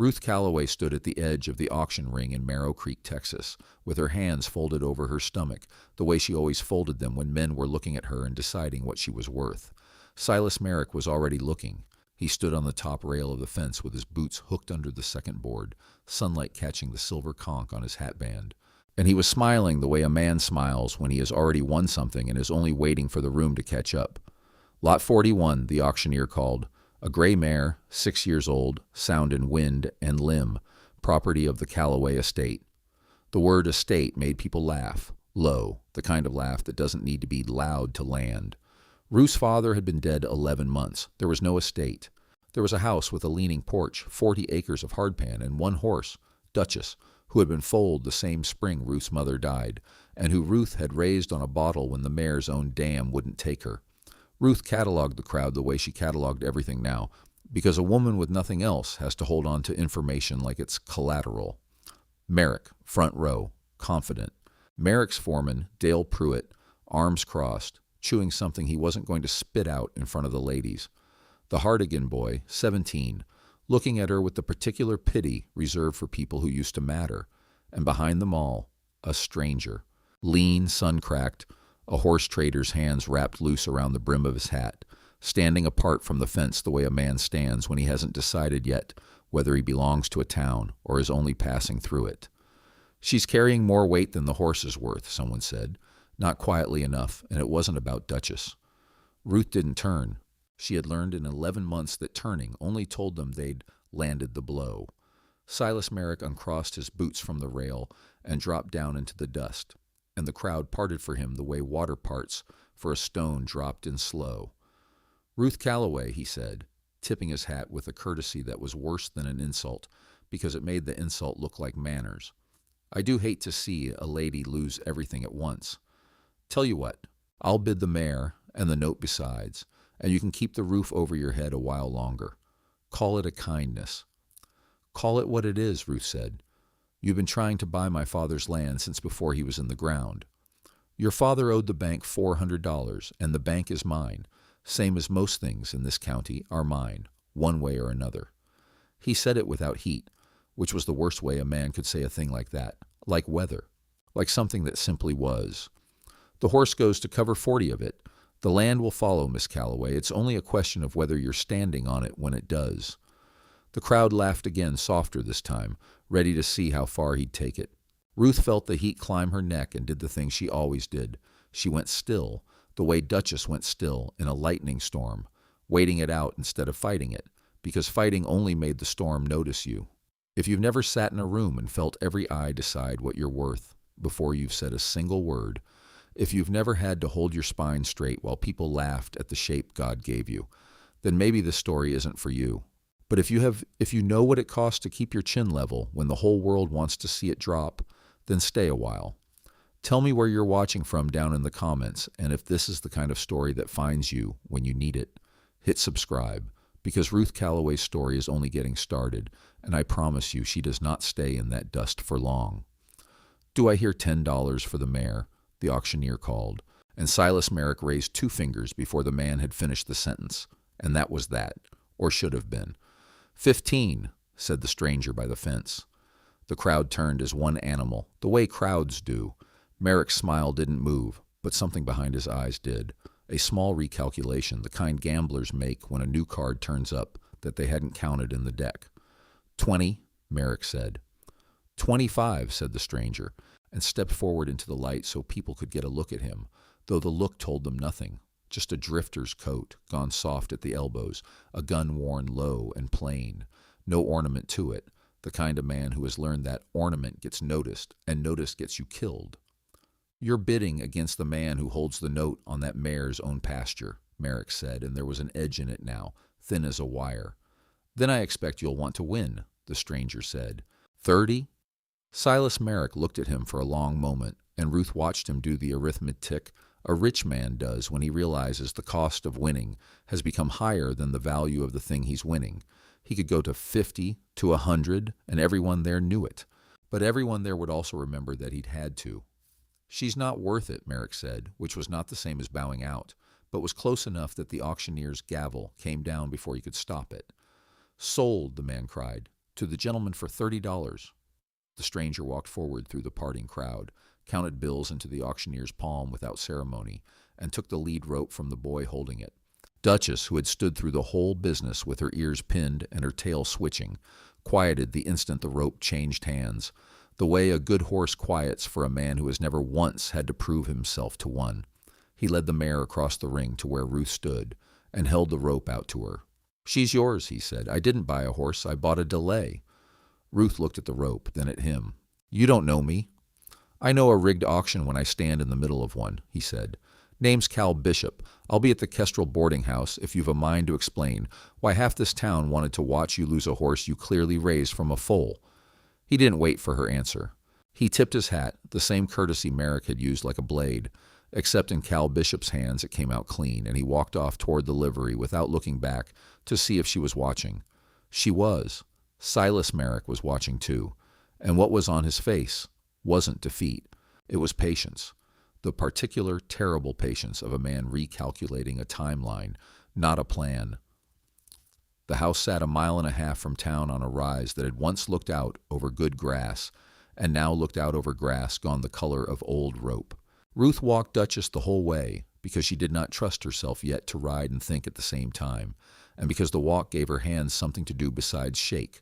Ruth Calloway stood at the edge of the auction ring in Marrow Creek, Texas, with her hands folded over her stomach, the way she always folded them when men were looking at her and deciding what she was worth. Silas Merrick was already looking. He stood on the top rail of the fence with his boots hooked under the second board, sunlight catching the silver conch on his hatband. And he was smiling the way a man smiles when he has already won something and is only waiting for the room to catch up. Lot 41, the auctioneer called. A gray mare, 6 years old, sound in wind and limb, property of the Calloway estate. The word estate made people laugh, low, the kind of laugh that doesn't need to be loud to land. Ruth's father had been dead 11 months. There was no estate. There was a house with a leaning porch, 40 acres of hardpan, and one horse, Duchess, who had been foaled the same spring Ruth's mother died, and who Ruth had raised on a bottle when the mare's own dam wouldn't take her. Ruth cataloged the crowd the way she cataloged everything now, because a woman with nothing else has to hold on to information like it's collateral. Merrick, front row, confident. Merrick's foreman, Dale Pruitt, arms crossed, chewing something he wasn't going to spit out in front of the ladies. The Hardigan boy, 17, looking at her with the particular pity reserved for people who used to matter. And behind them all, a stranger, lean, sun-cracked, a horse trader's hands wrapped loose around the brim of his hat, standing apart from the fence the way a man stands when he hasn't decided yet whether he belongs to a town or is only passing through it. She's carrying more weight than the horse is worth, someone said, not quietly enough, and it wasn't about Duchess. Ruth didn't turn. She had learned in 11 months that turning only told them they'd landed the blow. Silas Merrick uncrossed his boots from the rail and dropped down into the dust, and the crowd parted for him the way water parts for a stone dropped in slow. Ruth Calloway, he said, tipping his hat with a courtesy that was worse than an insult, because it made the insult look like manners. I do hate to see a lady lose everything at once. Tell you what, I'll bid the mare and the note besides, and you can keep the roof over your head a while longer. Call it a kindness. Call it what it is, Ruth said. You've been trying to buy my father's land since before he was in the ground. Your father owed the bank $400, and the bank is mine, same as most things in this county are mine, one way or another. He said it without heat, which was the worst way a man could say a thing like that, like weather, like something that simply was. The horse goes to cover 40 of it. The land will follow, Miss Calloway. It's only a question of whether you're standing on it when it does. The crowd laughed again, softer this time, ready to see how far he'd take it. Ruth felt the heat climb her neck and did the thing she always did. She went still, the way Duchess went still in a lightning storm, waiting it out instead of fighting it, because fighting only made the storm notice you. If you've never sat in a room and felt every eye decide what you're worth before you've said a single word, if you've never had to hold your spine straight while people laughed at the shape God gave you, then maybe this story isn't for you. But if you know what it costs to keep your chin level when the whole world wants to see it drop, then stay a while. Tell me where you're watching from down in the comments, and if this is the kind of story that finds you when you need it, hit subscribe, because Ruth Calloway's story is only getting started, and I promise you she does not stay in that dust for long. Do I hear $10 for the mare? The auctioneer called, and Silas Merrick raised 2 fingers before the man had finished the sentence, and that was that, or should have been. 15, said the stranger by the fence. The crowd turned as one animal, the way crowds do. Merrick's smile didn't move, but something behind his eyes did. A small recalculation, the kind gamblers make when a new card turns up that they hadn't counted in the deck. 20, Merrick said. 25, said the stranger, and stepped forward into the light so people could get a look at him, though the look told them nothing. Just a drifter's coat, gone soft at the elbows, a gun worn low and plain, no ornament to it, the kind of man who has learned that ornament gets noticed, and notice gets you killed. You're bidding against the man who holds the note on that mare's own pasture, Merrick said, and there was an edge in it now, thin as a wire. Then I expect you'll want to win, the stranger said. 30? Silas Merrick looked at him for a long moment, and Ruth watched him do the arithmetic a rich man does when he realizes the cost of winning has become higher than the value of the thing he's winning. He could go to 50, to 100, and everyone there knew it. But everyone there would also remember that he'd had to. She's not worth it, Merrick said, which was not the same as bowing out, but was close enough that the auctioneer's gavel came down before he could stop it. Sold, the man cried. To the gentleman for $30. The stranger walked forward through the parting crowd, counted bills into the auctioneer's palm without ceremony, and took the lead rope from the boy holding it. Duchess, who had stood through the whole business with her ears pinned and her tail switching, quieted the instant the rope changed hands, the way a good horse quiets for a man who has never once had to prove himself to one. He led the mare across the ring to where Ruth stood, and held the rope out to her. "She's yours," he said. "I didn't buy a horse. I bought a delay." Ruth looked at the rope, then at him. "You don't know me." "I know a rigged auction when I stand in the middle of one," he said. "Name's Cal Bishop. I'll be at the Kestrel boarding house if you've a mind to explain why half this town wanted to watch you lose a horse you clearly raised from a foal." He didn't wait for her answer. He tipped his hat, the same courtesy Merrick had used like a blade, except in Cal Bishop's hands it came out clean, and he walked off toward the livery without looking back to see if she was watching. She was. Silas Merrick was watching too, and what was on his face wasn't defeat. It was patience, the particular terrible patience of a man recalculating a timeline, not a plan. The house sat a mile and a half from town on a rise that had once looked out over good grass, and now looked out over grass gone the color of old rope. Ruth walked Duchess the whole way, because she did not trust herself yet to ride and think at the same time, and because the walk gave her hands something to do besides shake.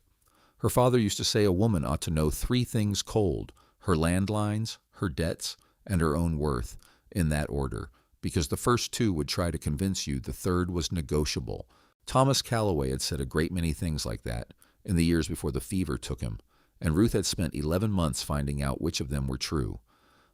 Her father used to say a woman ought to know 3 things cold: her landlines, her debts, and her own worth, in that order, because the first 2 would try to convince you the third was negotiable. Thomas Calloway had said a great many things like that in the years before the fever took him, and Ruth had spent 11 months finding out which of them were true.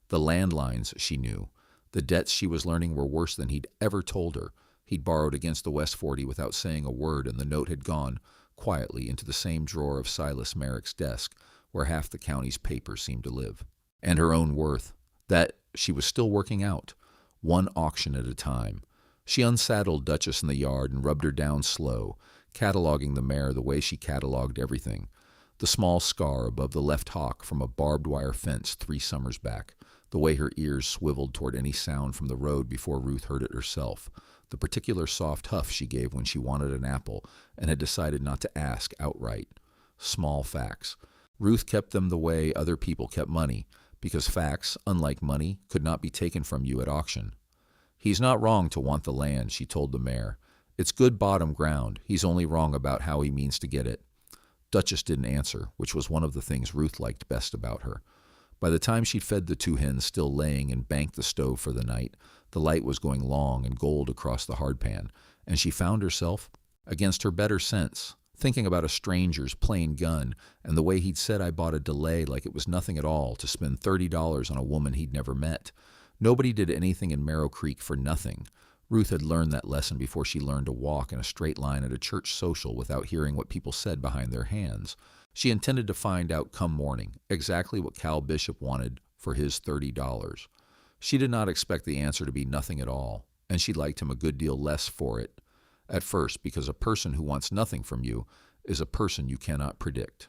The landlines, she knew. The debts she was learning were worse than he'd ever told her. He'd borrowed against the West 40 without saying a word, and the note had gone quietly into the same drawer of Silas Merrick's desk, where half the county's papers seemed to live. And her own worth. That she was still working out, one auction at a time. She unsaddled Duchess in the yard and rubbed her down slow, cataloging the mare the way she cataloged everything. The small scar above the left hock from a barbed wire fence 3 summers back, the way her ears swiveled toward any sound from the road before Ruth heard it herself, the particular soft huff she gave when she wanted an apple and had decided not to ask outright. Small facts. Ruth kept them the way other people kept money, because facts, unlike money, could not be taken from you at auction. "He's not wrong to want the land," she told the mare. "It's good bottom ground. He's only wrong about how he means to get it." Duchess didn't answer, which was one of the things Ruth liked best about her. By the time she'd fed the 2 hens still laying and banked the stove for the night, the light was going long and gold across the hardpan, and she found herself, against her better sense, thinking about a stranger's plain gun and the way he'd said I bought a delay like it was nothing at all to spend $30 on a woman he'd never met. Nobody did anything in Merrow Creek for nothing. Ruth had learned that lesson before she learned to walk in a straight line at a church social without hearing what people said behind their hands. She intended to find out come morning exactly what Cal Bishop wanted for his $30. She did not expect the answer to be nothing at all, and she liked him a good deal less for it at first, because a person who wants nothing from you is a person you cannot predict.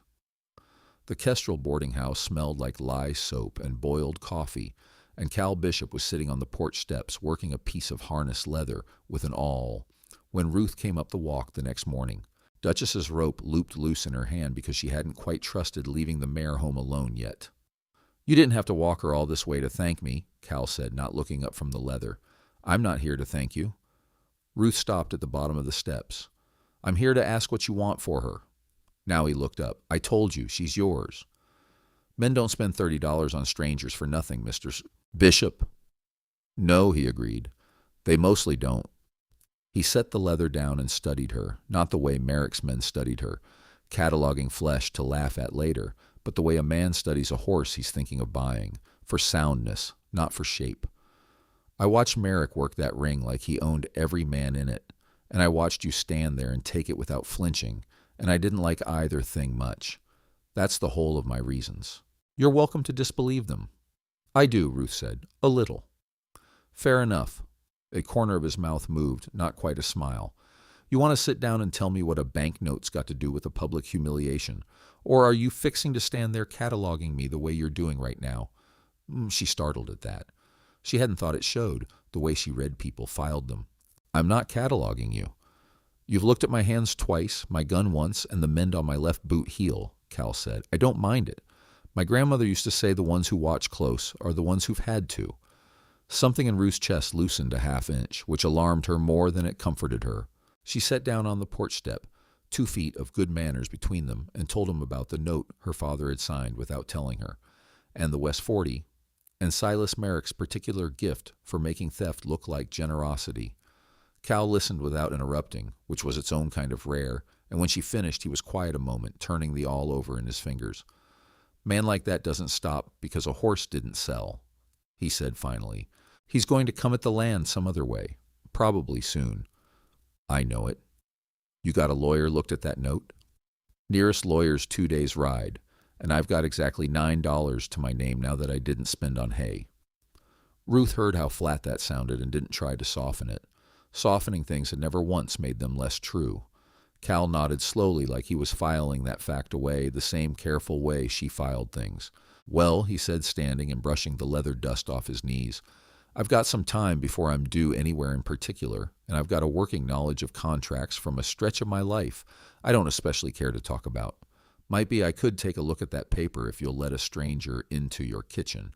The Kestrel boarding house smelled like lye soap and boiled coffee, and Cal Bishop was sitting on the porch steps working a piece of harness leather with an awl when Ruth came up the walk the next morning. Duchess's rope looped loose in her hand because she hadn't quite trusted leaving the mare home alone yet. "You didn't have to walk her all this way to thank me," Cal said, not looking up from the leather. "I'm not here to thank you." Ruth stopped at the bottom of the steps. "I'm here to ask what you want for her." Now he looked up. "I told you, she's yours." "Men don't spend $30 on strangers for nothing, Mr. Bishop." "No," he agreed. "They mostly don't." He set the leather down and studied her, not the way Merrick's men studied her, cataloging flesh to laugh at later, but the way a man studies a horse he's thinking of buying, for soundness, not for shape. "I watched Merrick work that ring like he owned every man in it, and I watched you stand there and take it without flinching, and I didn't like either thing much. That's the whole of my reasons. You're welcome to disbelieve them." "I do," Ruth said. "A little." "Fair enough." A corner of his mouth moved, not quite a smile. "You want to sit down and tell me what a banknote's got to do with a public humiliation? Or are you fixing to stand there cataloging me the way you're doing right now?" She startled at that. She hadn't thought it showed, the way she read people, filed them. "I'm not cataloging you." You've looked at my hands twice, my gun once, and the mend on my left boot heel, Cal said. I don't mind it. My grandmother used to say the ones who watch close are the ones who've had to. Something in Ruth's chest loosened a half-inch, which alarmed her more than it comforted her. She sat down on the porch step, 2 feet of good manners between them, and told him about the note her father had signed without telling her, and the West 40, and Silas Merrick's particular gift for making theft look like generosity. Cal listened without interrupting, which was its own kind of rare, and when she finished he was quiet a moment, turning the awl over in his fingers. Man like that doesn't stop because a horse didn't sell, he said finally. He's going to come at the land some other way, probably soon. I know it. You got a lawyer looked at that note? Nearest lawyer's 2 days' ride, and I've got exactly $9 to my name now that I didn't spend on hay. Ruth heard how flat that sounded and didn't try to soften it. Softening things had never once made them less true. Cal nodded slowly like he was filing that fact away the same careful way she filed things. Well, he said, standing and brushing the leather dust off his knees, I've got some time before I'm due anywhere in particular, and I've got a working knowledge of contracts from a stretch of my life I don't especially care to talk about. Might be I could take a look at that paper if you'll let a stranger into your kitchen.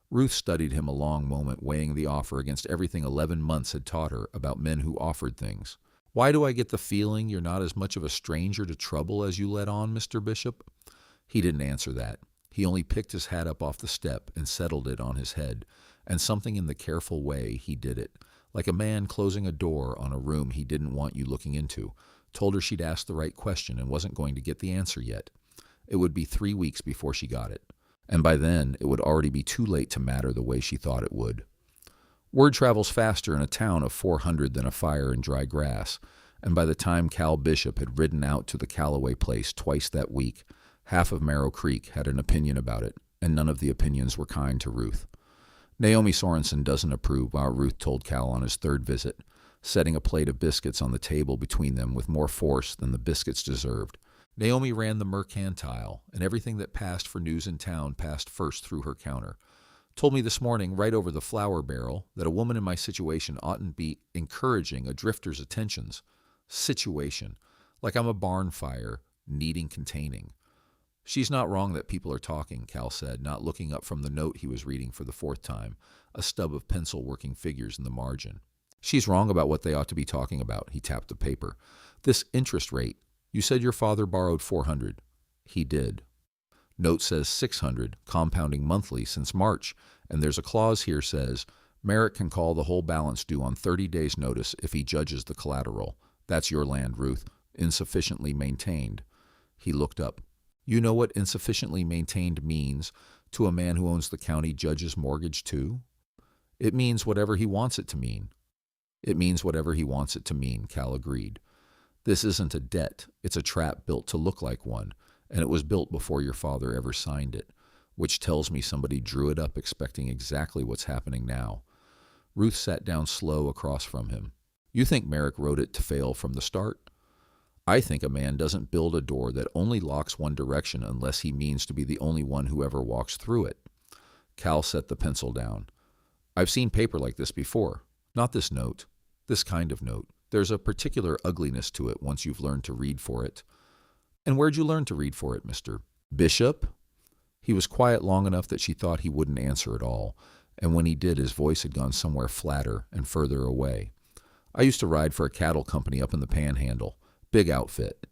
Ruth studied him a long moment, weighing the offer against everything 11 months had taught her about men who offered things. Why do I get the feeling you're not as much of a stranger to trouble as you let on, Mr. Bishop? He didn't answer that. He only picked his hat up off the step and settled it on his head, and something in the careful way he did it, like a man closing a door on a room he didn't want you looking into, told her she'd asked the right question and wasn't going to get the answer yet. It would be 3 weeks before she got it, and by then it would already be too late to matter the way she thought it would. Word travels faster in a town of 400 than a fire in dry grass, and by the time Cal Bishop had ridden out to the Calloway place twice that week, half of Merrow Creek had an opinion about it, and none of the opinions were kind to Ruth. Naomi Sorensen doesn't approve, Ruth told Cal on his third visit, setting a plate of biscuits on the table between them with more force than the biscuits deserved. Naomi ran the mercantile, and everything that passed for news in town passed first through her counter. Told me this morning, right over the flour barrel, that a woman in my situation oughtn't be encouraging a drifter's attentions. Situation. Like I'm a barn fire, needing containing. She's not wrong that people are talking, Cal said, not looking up from the note he was reading for the 4th time, a stub of pencil working figures in the margin. She's wrong about what they ought to be talking about, he tapped the paper. This interest rate. You said your father borrowed $400. He did. Note says $600, compounding monthly since March, and there's a clause here says, Merrick can call the whole balance due on 30 days' notice if he judges the collateral. That's your land, Ruth. Insufficiently maintained. He looked up. You know what insufficiently maintained means to a man who owns the county judge's mortgage too? It means whatever he wants it to mean. It means whatever he wants it to mean, Cal agreed. This isn't a debt. It's a trap built to look like one, and it was built before your father ever signed it, which tells me somebody drew it up expecting exactly what's happening now. Ruth sat down slow across from him. You think Merrick wrote it to fail from the start? I think a man doesn't build a door that only locks one direction unless he means to be the only one who ever walks through it. Cal set the pencil down. I've seen paper like this before. Not this note. This kind of note. There's a particular ugliness to it once you've learned to read for it. And where'd you learn to read for it, Mr. Bishop? He was quiet long enough that she thought he wouldn't answer at all, and when he did, his voice had gone somewhere flatter and further away. I used to ride for a cattle company up in the Panhandle. Big outfit.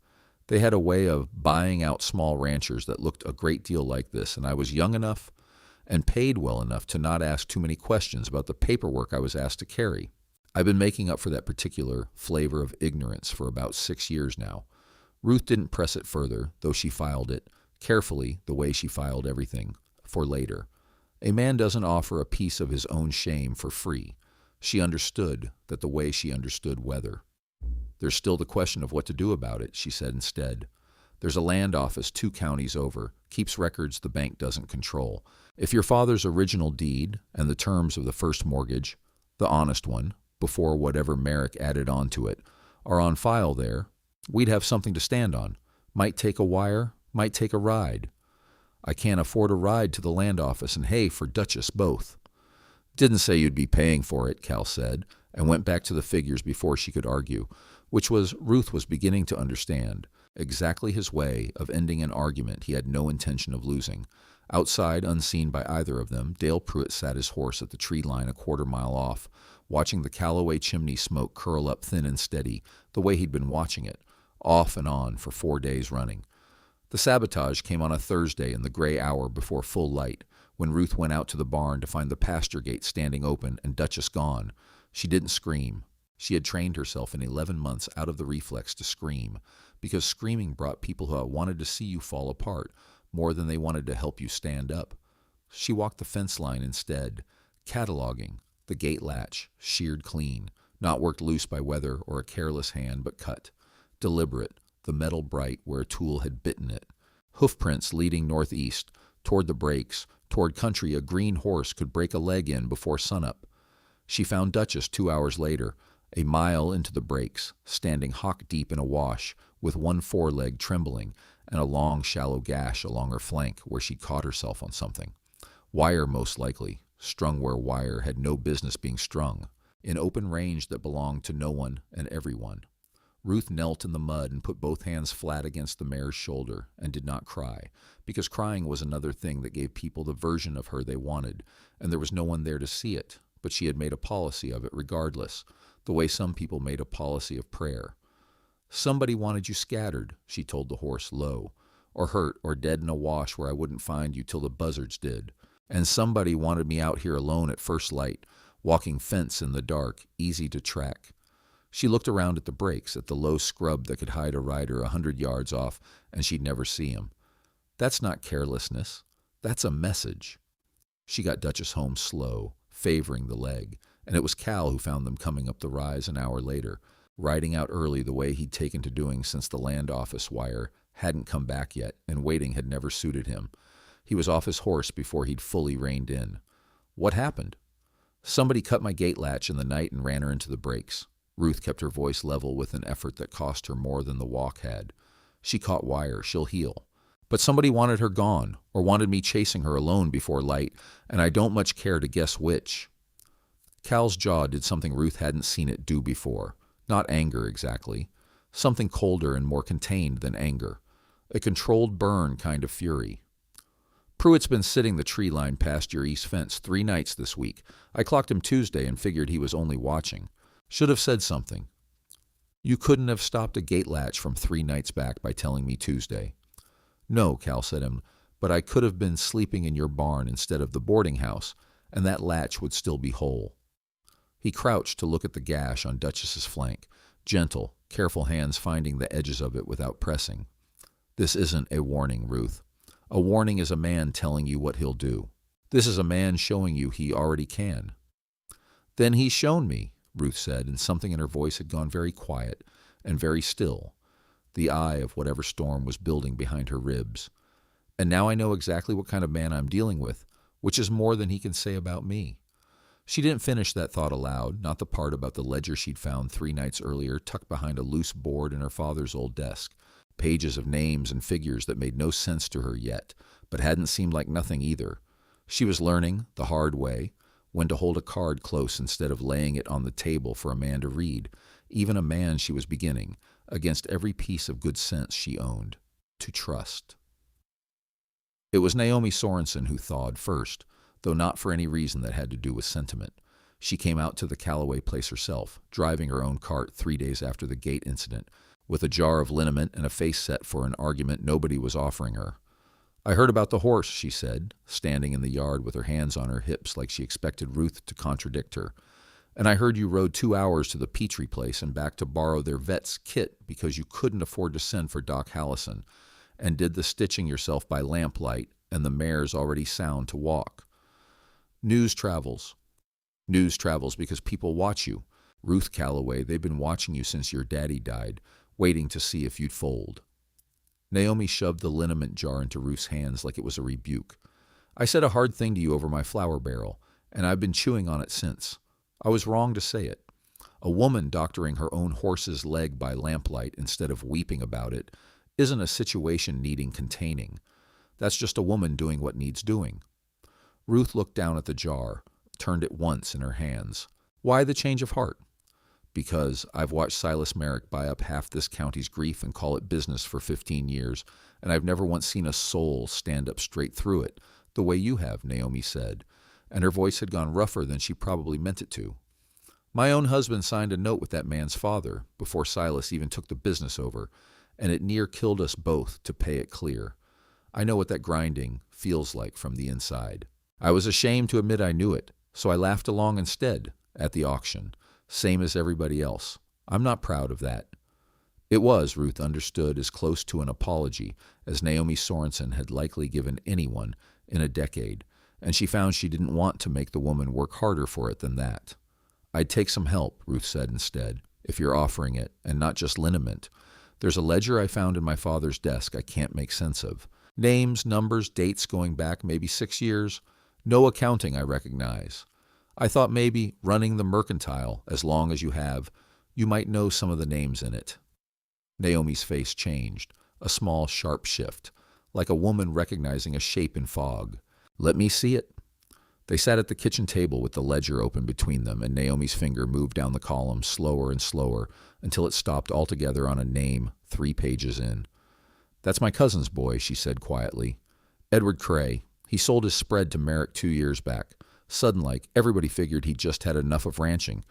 They had a way of buying out small ranchers that looked a great deal like this, and I was young enough and paid well enough to not ask too many questions about the paperwork I was asked to carry. I've been making up for that particular flavor of ignorance for about 6 years now. Ruth didn't press it further, though she filed it, carefully the way she filed everything, for later. A man doesn't offer a piece of his own shame for free. She understood that the way she understood weather. There's still the question of what to do about it, she said instead. There's a land office 2 counties over, keeps records the bank doesn't control. If your father's original deed and the terms of the first mortgage, the honest one, before whatever Merrick added on to it, are on file there, we'd have something to stand on. Might take a wire, might take a ride. I can't afford a ride to the land office and hay for Duchess both. Didn't say you'd be paying for it, Cal said, and went back to the figures before she could argue. which was, Ruth was beginning to understand, exactly his way of ending an argument he had no intention of losing. Outside, unseen by either of them, Dale Pruitt sat his horse at the tree line a quarter-mile off, watching the Calloway chimney smoke curl up thin and steady, the way he'd been watching it, off and on for 4 days running. The sabotage came on a Thursday in the gray hour before full light, when Ruth went out to the barn to find the pasture gate standing open and Duchess gone. She didn't scream. She had trained herself in 11 months out of the reflex to scream, because screaming brought people who wanted to see you fall apart more than they wanted to help you stand up. She walked the fence line instead, cataloging, the gate latch, sheared clean, not worked loose by weather or a careless hand, but cut. Deliberate, the metal bright where a tool had bitten it. Hoofprints leading northeast, toward the breaks, toward country a green horse could break a leg in before sunup. She found Duchess 2 hours later, a mile into the breaks, standing hock-deep in a wash, with one foreleg trembling, and a long, shallow gash along her flank where she'd caught herself on something. Wire, most likely, strung where wire had no business being strung, in open range that belonged to no one and everyone. Ruth knelt in the mud and put both hands flat against the mare's shoulder and did not cry, because crying was another thing that gave people the version of her they wanted, and there was no one there to see it, but she had made a policy of it regardless, the way some people made a policy of prayer. Somebody wanted you scattered, she told the horse low, or hurt or dead in a wash where I wouldn't find you till the buzzards did. And somebody wanted me out here alone at first light, walking fence in the dark, easy to track. She looked around at the breaks, at the low scrub that could hide a rider 100 yards off, and she'd never see him. That's not carelessness. That's a message. She got Duchess home slow, favoring the leg, and it was Cal who found them coming up the rise an hour later, riding out early the way he'd taken to doing since the land office wire hadn't come back yet, and waiting had never suited him. He was off his horse before he'd fully reined in. What happened? Somebody cut my gate latch in the night and ran her into the breaks. Ruth kept her voice level with an effort that cost her more than the walk had. She caught wire. She'll heal. But somebody wanted her gone, or wanted me chasing her alone before light, and I don't much care to guess which. Cal's jaw did something Ruth hadn't seen it do before. Not anger, exactly. Something colder and more contained than anger. A controlled burn kind of fury. Pruitt's been sitting the tree line past your east fence 3 nights this week. I clocked him Tuesday and figured he was only watching. Should have said something. You couldn't have stopped a gate latch from 3 nights back by telling me Tuesday. No, Cal said him, but I could have been sleeping in your barn instead of the boarding house, and that latch would still be whole. He crouched to look at the gash on Duchess's flank, gentle, careful hands finding the edges of it without pressing. This isn't a warning, Ruth. A warning is a man telling you what he'll do. This is a man showing you he already can. Then he's shown me, Ruth said, and something in her voice had gone very quiet and very still, the eye of whatever storm was building behind her ribs. And now I know exactly what kind of man I'm dealing with, which is more than he can say about me. She didn't finish that thought aloud, not the part about the ledger she'd found 3 nights earlier tucked behind a loose board in her father's old desk, pages of names and figures that made no sense to her yet, but hadn't seemed like nothing either. She was learning, the hard way, when to hold a card close instead of laying it on the table for a man to read, even a man she was beginning, against every piece of good sense she owned, to trust. It was Naomi Sorensen who thawed first, though not for any reason that had to do with sentiment. She came out to the Calloway place herself, driving her own cart 3 days after the gate incident, with a jar of liniment and a face set for an argument nobody was offering her. I heard about the horse, she said, standing in the yard with her hands on her hips like she expected Ruth to contradict her. And I heard you rode 2 hours to the Petrie place and back to borrow their vet's kit because you couldn't afford to send for Doc Hallison, and did the stitching yourself by lamplight, and the mare's already sound to walk. News travels. News travels because people watch you. Ruth Calloway, they've been watching you since your daddy died, waiting to see if you'd fold. Naomi shoved the liniment jar into Ruth's hands like it was a rebuke. I said a hard thing to you over my flour barrel, and I've been chewing on it since. I was wrong to say it. A woman doctoring her own horse's leg by lamplight instead of weeping about it isn't a situation needing containing. That's just a woman doing what needs doing. Ruth looked down at the jar, turned it once in her hands. Why the change of heart? because I've watched Silas Merrick buy up half this county's grief and call it business for 15 years, and I've never once seen a soul stand up straight through it, the way you have," Naomi said, and her voice had gone rougher than she probably meant it to. "My own husband signed a note with that man's father before Silas even took the business over, and it near killed us both to pay it clear. I know what that grinding feels like from the inside. I was ashamed to admit I knew it, so I laughed along instead at the auction, same as everybody else. I'm not proud of that." It was, Ruth understood, as close to an apology as Naomi Sorensen had likely given anyone in a decade, and she found she didn't want to make the woman work harder for it than that. "I'd take some help," Ruth said instead, "if you're offering it, and not just liniment. There's a ledger I found in my father's desk I can't make sense of. Names, numbers, dates going back maybe 6 years. No accounting I recognize. I thought maybe, running the mercantile as long as you have, you might know some of the names in it." Naomi's face changed, a small, sharp shift, like a woman recognizing a shape in fog. "Let me see it." They sat at the kitchen table with the ledger open between them, and Naomi's finger moved down the column slower and slower until it stopped altogether on a name 3 pages in. "That's my cousin's boy," she said quietly. "Edward Cray. He sold his spread to Merrick 2 years back. Sudden-like, everybody figured he'd just had enough of ranching.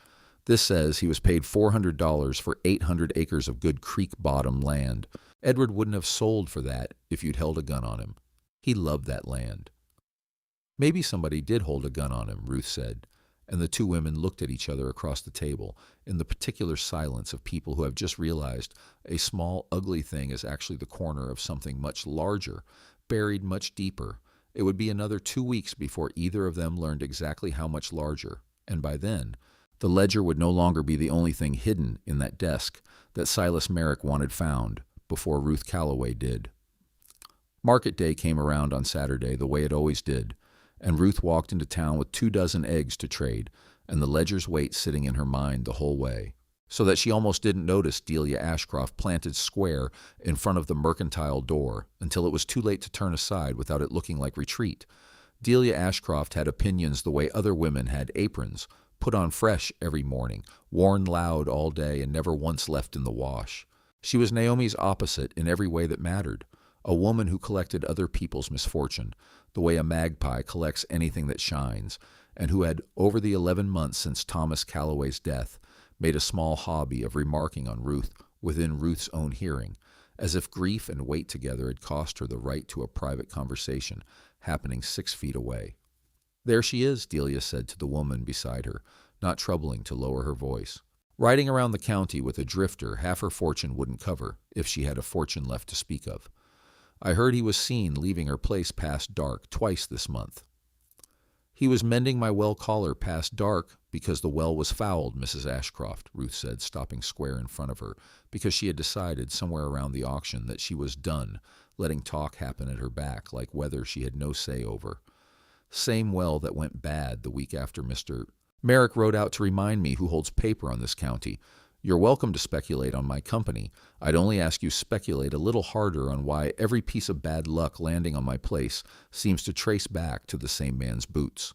This says he was paid $400 for 800 acres of good creek bottom land. Edward wouldn't have sold for that if you'd held a gun on him. He loved that land." "Maybe somebody did hold a gun on him," Ruth said, and the two women looked at each other across the table in the particular silence of people who have just realized a small, ugly thing is actually the corner of something much larger, buried much deeper. It would be another 2 weeks before either of them learned exactly how much larger, and by then, the ledger would no longer be the only thing hidden in that desk that Silas Merrick wanted found before Ruth Calloway did. Market day came around on Saturday the way it always did, and Ruth walked into town with 24 eggs to trade, and the ledger's weight sitting in her mind the whole way, so that she almost didn't notice Delia Ashcroft planted square in front of the mercantile door until it was too late to turn aside without it looking like retreat. Delia Ashcroft had opinions the way other women had aprons, put on fresh every morning, worn loud all day, and never once left in the wash. She was Naomi's opposite in every way that mattered, a woman who collected other people's misfortune, the way a magpie collects anything that shines, and who had, over the 11 months since Thomas Calloway's death, made a small hobby of remarking on Ruth within Ruth's own hearing, as if grief and weight together had cost her the right to a private conversation happening 6 feet away. "There she is," Delia said to the woman beside her, not troubling to lower her voice. "Riding around the county with a drifter half her fortune wouldn't cover, if she had a fortune left to speak of. I heard he was seen leaving her place past dark twice this month." "He was mending my well collar past dark because the well was fouled, Mrs. Ashcroft," Ruth said, stopping square in front of her, because she had decided somewhere around the auction that she was done letting talk happen at her back like weather she had no say over. "Same well that went bad the week after Mr. Merrick rode out to remind me who holds paper on this county. You're welcome to speculate on my company. I'd only ask you speculate a little harder on why every piece of bad luck landing on my place seems to trace back to the same man's boots."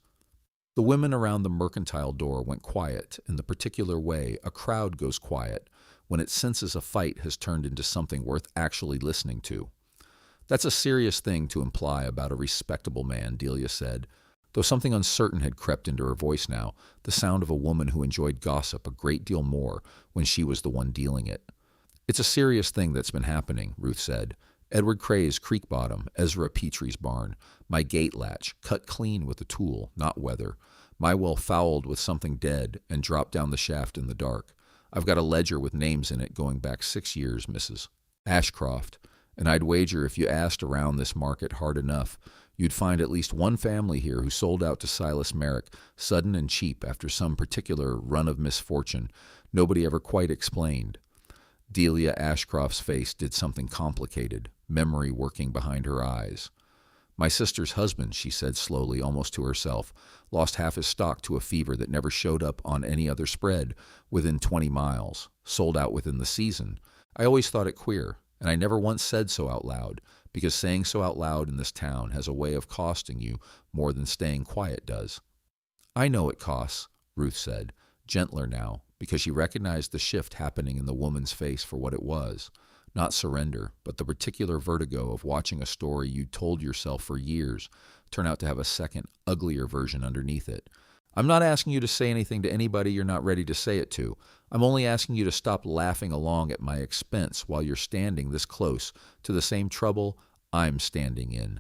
The women around the mercantile door went quiet in the particular way a crowd goes quiet when it senses a fight has turned into something worth actually listening to. "That's a serious thing to imply about a respectable man," Delia said, though something uncertain had crept into her voice now, the sound of a woman who enjoyed gossip a great deal more when she was the one dealing it. "It's a serious thing that's been happening," Ruth said. "Edward Cray's creek bottom, Ezra Petrie's barn, my gate latch, cut clean with a tool, not weather, my well fouled with something dead and dropped down the shaft in the dark. I've got a ledger with names in it going back 6 years, Mrs. Ashcroft, and I'd wager if you asked around this market hard enough, you'd find at least one family here who sold out to Silas Merrick, sudden and cheap after some particular run of misfortune nobody ever quite explained." Delia Ashcroft's face did something complicated, memory working behind her eyes. "My sister's husband," she said slowly, almost to herself, "lost half his stock to a fever that never showed up on any other spread within 20 miles, sold out within the season. I always thought it queer, and I never once said so out loud, because saying so out loud in this town has a way of costing you more than staying quiet does." "I know it costs," Ruth said, gentler now, because she recognized the shift happening in the woman's face for what it was. Not surrender, but the particular vertigo of watching a story you'd told yourself for years turn out to have a second, uglier version underneath it. I'm not asking you to say anything to anybody you're not ready to say it to. I'm only asking you to stop laughing along at my expense while you're standing this close to the same trouble I'm standing in.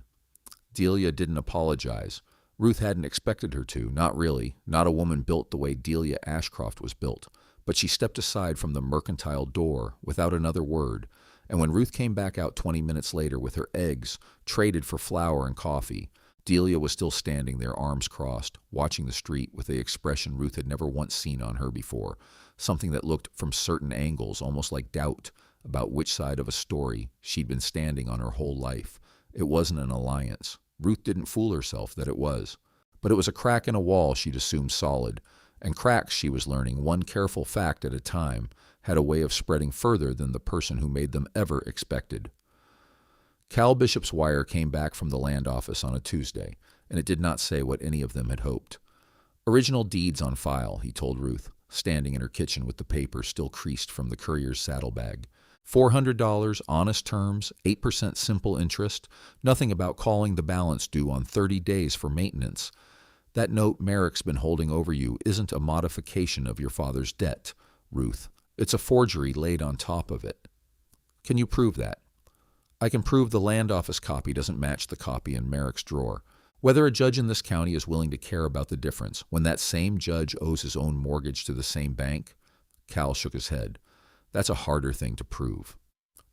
Delia didn't apologize. Ruth hadn't expected her to, not really, not a woman built the way Delia Ashcroft was built. But she stepped aside from the mercantile door without another word, and when Ruth came back out 20 minutes later with her eggs traded for flour and coffee, Delia was still standing there, arms crossed, watching the street with the expression Ruth had never once seen on her before, something that looked from certain angles almost like doubt about which side of a story she'd been standing on her whole life. It wasn't an alliance. Ruth didn't fool herself that it was. But it was a crack in a wall she'd assumed solid, and cracks, she was learning, one careful fact at a time, had a way of spreading further than the person who made them ever expected. Cal Bishop's wire came back from the land office on a Tuesday, and it did not say what any of them had hoped. Original deeds on file, he told Ruth, standing in her kitchen with the paper still creased from the courier's saddlebag. $400, honest terms, 8% simple interest, nothing about calling the balance due on 30 days for maintenance. That note Merrick's been holding over you isn't a modification of your father's debt, Ruth. It's a forgery laid on top of it. Can you prove that? I can prove the land office copy doesn't match the copy in Merrick's drawer. Whether a judge in this county is willing to care about the difference when that same judge owes his own mortgage to the same bank? Cal shook his head. That's a harder thing to prove.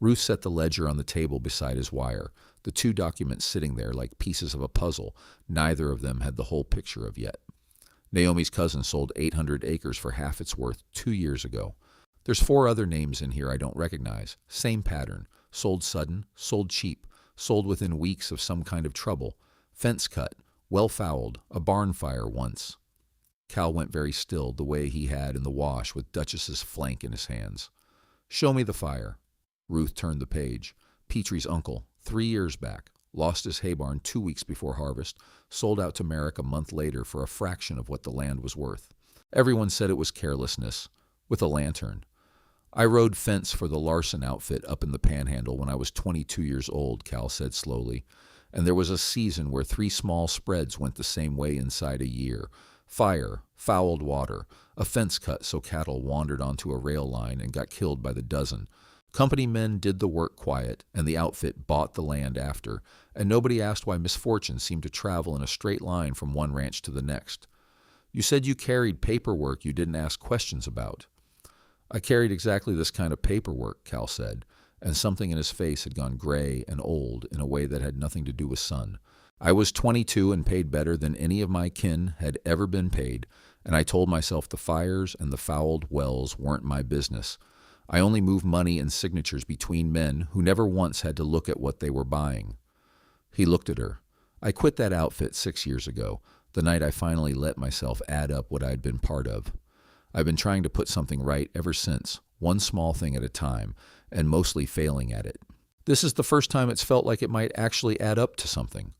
Ruth set the ledger on the table beside his wire, the two documents sitting there like pieces of a puzzle neither of them had the whole picture of yet. Naomi's cousin sold 800 acres for half its worth 2 years ago. There's 4 other names in here I don't recognize. Same pattern. Sold sudden, sold cheap, sold within weeks of some kind of trouble. Fence cut, well fouled, a barn fire once. Cal went very still, the way he had in the wash with Duchess's flank in his hands. Show me the fire. Ruth turned the page. Petrie's uncle, 3 years back, lost his hay barn 2 weeks before harvest, sold out to Merrick a month later for a fraction of what the land was worth. Everyone said it was carelessness. With a lantern. I rode fence for the Larson outfit up in the Panhandle when I was 22 years old, Cal said slowly, and there was a season where 3 small spreads went the same way inside a year. Fire, fouled water, a fence cut so cattle wandered onto a rail line and got killed by the dozen. Company men did the work quiet, and the outfit bought the land after, and nobody asked why misfortune seemed to travel in a straight line from one ranch to the next. You said you carried paperwork you didn't ask questions about. I carried exactly this kind of paperwork, Cal said, and something in his face had gone gray and old in a way that had nothing to do with sun. I was 22 and paid better than any of my kin had ever been paid, and I told myself the fires and the fouled wells weren't my business. I only moved money and signatures between men who never once had to look at what they were buying. He looked at her. I quit that outfit 6 years ago, the night I finally let myself add up what I'd been part of. I've been trying to put something right ever since, one small thing at a time, and mostly failing at it. This is the first time it's felt like it might actually add up to something.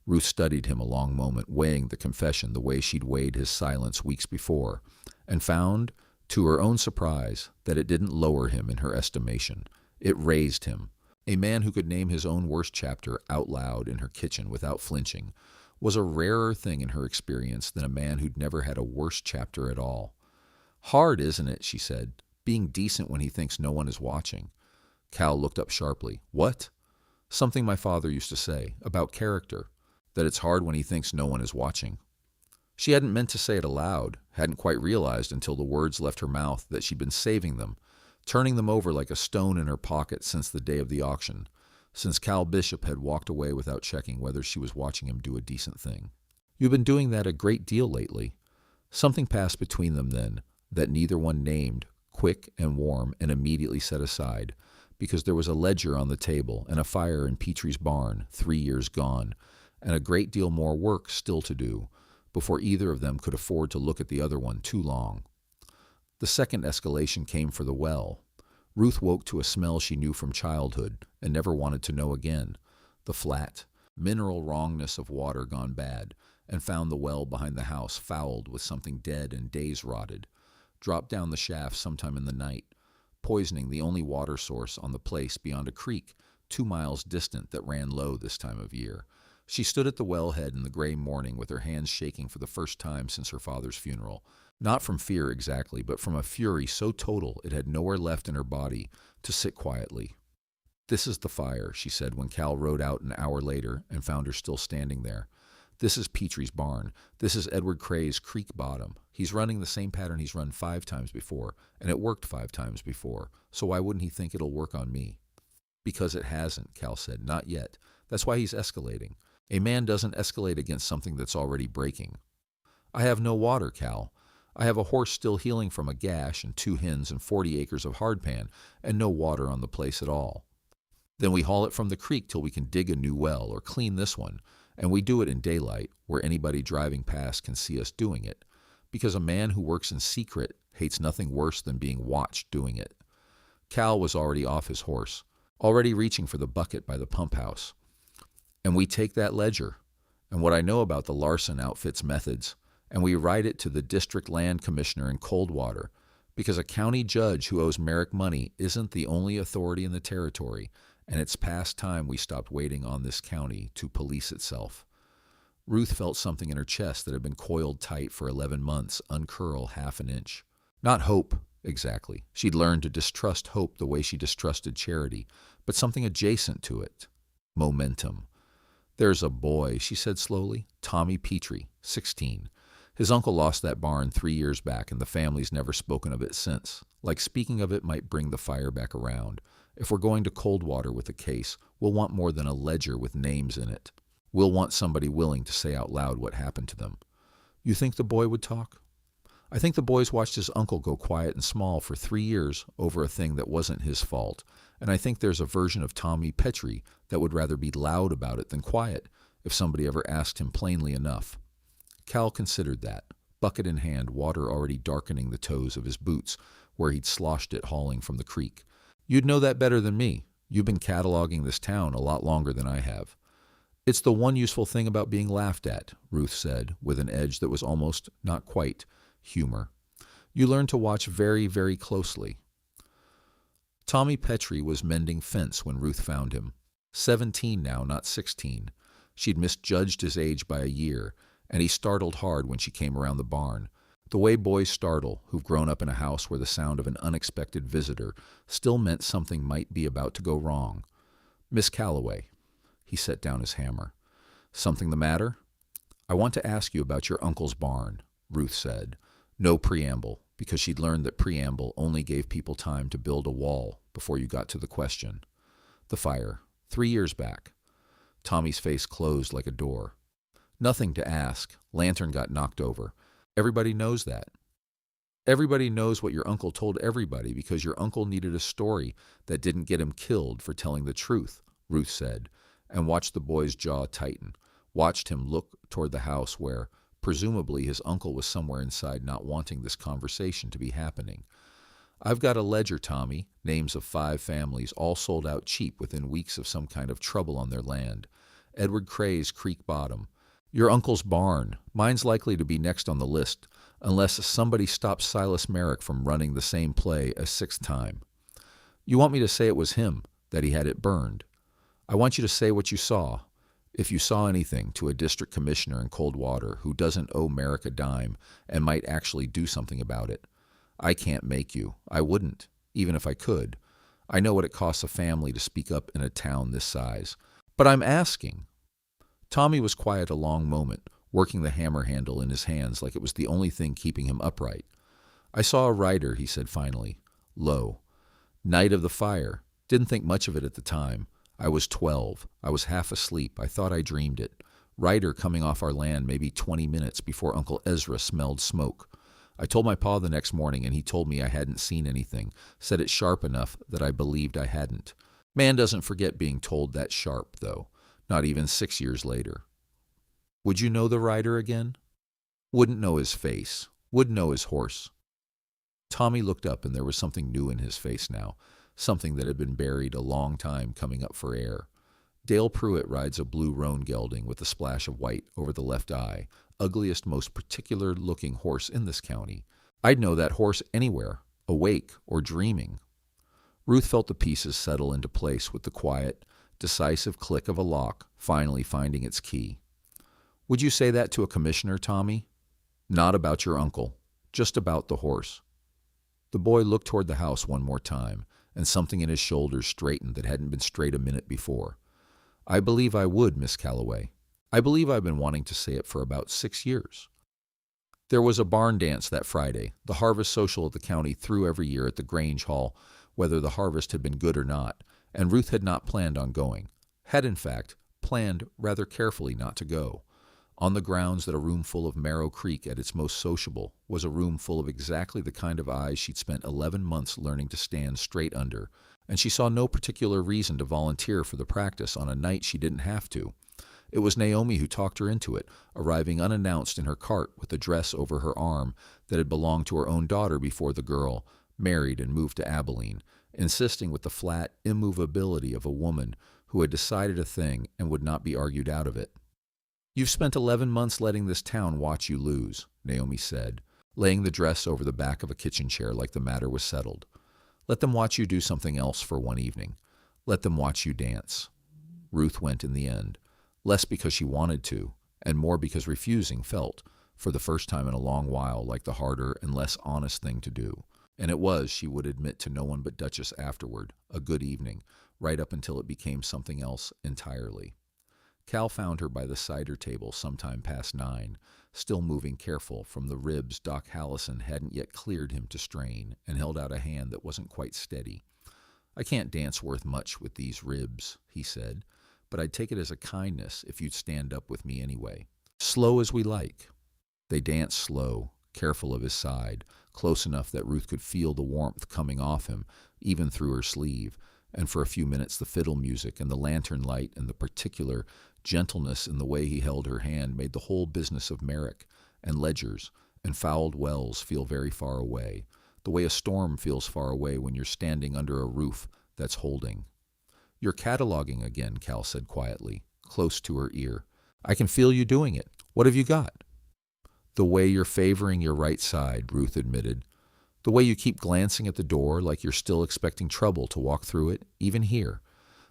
Ruth studied him a long moment, weighing the confession the way she'd weighed his silence weeks before, and found, to her own surprise, that it didn't lower him in her estimation. It raised him. A man who could name his own worst chapter out loud in her kitchen without flinching was a rarer thing in her experience than a man who'd never had a worst chapter at all. Hard, isn't it, she said, being decent when he thinks no one is watching. Cal looked up sharply. What? Something my father used to say, about character, that it's hard when he thinks no one is watching. She hadn't meant to say it aloud, hadn't quite realized until the words left her mouth that she'd been saving them, turning them over like a stone in her pocket since the day of the auction, since Cal Bishop had walked away without checking whether she was watching him do a decent thing. You've been doing that a great deal lately. Something passed between them then, that neither one named, quick and warm and immediately set aside, because there was a ledger on the table and a fire in Petrie's barn 3 years gone, and a great deal more work still to do, before either of them could afford to look at the other one too long. The second escalation came for the well. Ruth woke to a smell she knew from childhood and never wanted to know again, the flat, mineral wrongness of water gone bad, and found the well behind the house fouled with something dead and days rotted. dropped down the shaft sometime in the night, poisoning the only water source on the place beyond a creek 2 miles distant that ran low this time of year. She stood at the wellhead in the gray morning with her hands shaking for the first time since her father's funeral. Not from fear exactly, but from a fury so total it had nowhere left in her body to sit quietly. "This is the fire," she said when Cal rode out an hour later and found her still standing there. "This is Petrie's barn. This is Edward Cray's creek bottom. He's running the same pattern he's run 5 times before, and it worked 5 times before, so why wouldn't he think it'll work on me?" "Because it hasn't," Cal said. "Not yet. That's why he's escalating. A man doesn't escalate against something that's already breaking." "I have no water, Cal. I have a horse still healing from a gash and 2 hens and 40 acres of hardpan, and no water on the place at all." "Then we haul it from the creek till we can dig a new well or clean this one, and we do it in daylight where anybody driving past can see us doing it, because a man who works in secret hates nothing worse than being watched doing it." Cal was already off his horse, already reaching for the bucket by the pump house. "And we take that ledger and what I know about the Larson outfit's methods, and we write it to the district land commissioner in Coldwater, because a county judge who owes Merrick money isn't the only authority in the territory, and it's past time we stopped waiting on this county to police itself." Ruth felt something in her chest that had been coiled tight for 11 months uncurl half an inch. Not hope, exactly. She'd learned to distrust hope the way she distrusted charity, but something adjacent to it. Momentum. "There's a boy," she said slowly. "Tommy Petrie, 16. His uncle lost that barn 3 years back, and the family's never spoken of it since. Like speaking of it might bring the fire back around. If we're going to Coldwater with a case, we'll want more than a ledger with names in it. We'll want somebody willing to say out loud what happened to them." "You think the boy would talk?" "I think the boy's watched his uncle go quiet and small for 3 years over a thing that wasn't his fault, and I think there's a version of Tommy Petrie that would rather be loud about it than quiet if somebody ever asked him plainly enough." Cal considered that, bucket in hand, water already darkening the toes of his boots where he'd sloshed it hauling from the creek. "You'd know that better than me. You've been cataloging this town a lot longer than I have." "It's the one useful thing about being laughed at," Ruth said, with an edge that was almost, not quite, humor. "You learn to watch very, very closely." Tommy Petrie was mending fence when Ruth found him. 17 now, not 16. She'd misjudged his age by a year, and he startled hard when she came around the barn, the way boys startle who've grown up in a house where the sound of an unexpected visitor still meant something might be about to go wrong. "Miss Calloway." He set down his hammer. "Something the matter?" "I want to ask you about your uncle's barn," Ruth said. No preamble, because she'd learned that preamble only gave people time to build a wall before you got to the question. "The fire, 3 years back." Tommy's face closed like a door. "Nothing to ask. Lantern got knocked over. Everybody knows that. Everybody knows what your uncle told everybody because your uncle needed a story that didn't get him killed for telling the truth," Ruth said, and watched the boy's jaw tighten, watched him look toward the house where, presumably, his uncle was somewhere inside not wanting this conversation to be happening. "I've got a ledger, Tommy, names of 5 families, all sold out cheap within weeks of some kind of trouble on their land. Edward Cray's creek bottom. Your uncle's barn. Mine's likely to be next on the list, unless somebody stops Silas Merrick from running the same play a 6th time. You want me to say it was him, that he had it burned. I want you to say what you saw, if you saw anything, to a district commissioner in Coldwater who doesn't owe Merrick a dime and might actually do something about it. I can't make you. I wouldn't, even if I could. I know what it costs a family to speak up in a town this size. But I'm asking." Tommy was quiet a long moment, working the hammer handle in his hands like it was the only thing keeping him upright. "I saw a rider," he said finally, low. "Night of the fire. Didn't think much of it at the time. I was 12. I was half asleep. I thought I dreamed it. Rider coming off our land maybe 20 minutes before Uncle Ezra smelled smoke. I told my pa the next morning, and he told me I hadn't seen anything, said it sharp enough that I believed I hadn't. Man doesn't forget being told that sharp, though, not even 6 years later." "Would you know the rider again?" "Wouldn't know his face. Wouldn't know his horse." Tommy looked up, and there was something new in his face now, something that had been buried a long time coming up for air. Dale Pruitt rides a blue roan gelding with a splash of white over the left eye, ugliest, most particular-looking horse in this county. I'd know that horse anywhere, awake or dreaming. Ruth felt the pieces settle into place with the quiet, decisive click of a lock finally finding its key. Would you say that to a commissioner, Tommy? Not about your uncle, just about the horse. The boy looked toward the house one more time, and something in his shoulders straightened that hadn't been straight a minute before. I believe I would, Miss Calloway. I believe I've been wanting to say it for about 6 years. There was a barn dance that Friday, the harvest social the county threw every year at the Grange Hall, whether the harvest had been good or not, and Ruth had not planned on going. Had, in fact, planned rather carefully not to go, on the grounds that a room full of Marrow Creek at its most sociable was a room full of exactly the kind of eyes she'd spent 11 months learning to stand straight under, and she saw no particular reason to volunteer for the practice on a night she didn't have to. It was Naomi who talked her into it, arriving unannounced in her cart with a dress over her arm that had belonged to her own daughter before the girl, married and moved to Abilene, insisting with the flat immovability of a woman who had decided a thing and would not be argued out of it. You've spent 11 months letting this town watch you lose, Naomi said, laying the dress over the back of a kitchen chair like the matter was settled. Let them watch you do something else for one evening. Let them watch you dance. Ruth went in the end, less because she wanted to, and more because refusing felt, for the first time in a long while, like the harder and less honest thing to do. And it was, she would admit to no one but Duchess afterward, a good evening, right up until it became something else entirely. Cal found her by the cider table sometime past 9, still moving careful from the ribs Doc Hallison hadn't yet cleared him to strain, and held out a hand that wasn't quite steady. I can't dance worth much with these ribs, he said, but I'd take it as a kindness if you'd stand up with me anyway. Slow as we like. They danced slow, careful of his side, close enough that Ruth could feel the warmth coming off him, even through her sleeve, and for a few minutes the fiddle music and the lantern light and the particular gentleness in the way he held her hand made the whole business of Merrick and ledgers and fouled wells feel very far away, the way a storm feels far away when you're standing under a roof that's holding. You're cataloging again, Cal said quietly, close to her ear. I can feel you doing it. What have you got? The way you're favoring your right side, Ruth admitted. The way you keep glancing at the door like you're still expecting trouble to walk through it, even here.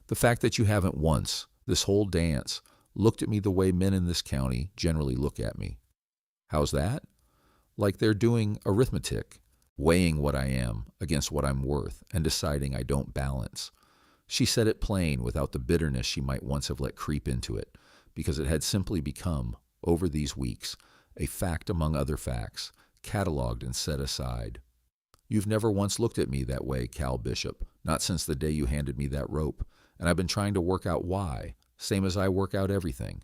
The fact that you haven't once, this whole dance, looked at me the way men in this county generally look at me. How's that? Like they're doing arithmetic, weighing what I am against what I'm worth and deciding I don't balance. She said it plain without the bitterness she might once have let creep into it, because it had simply become, over these weeks, a fact among other facts, cataloged and set aside. You've never once looked at me that way, Cal Bishop, not since the day you handed me that rope, and I've been trying to work out why, same as I work out everything.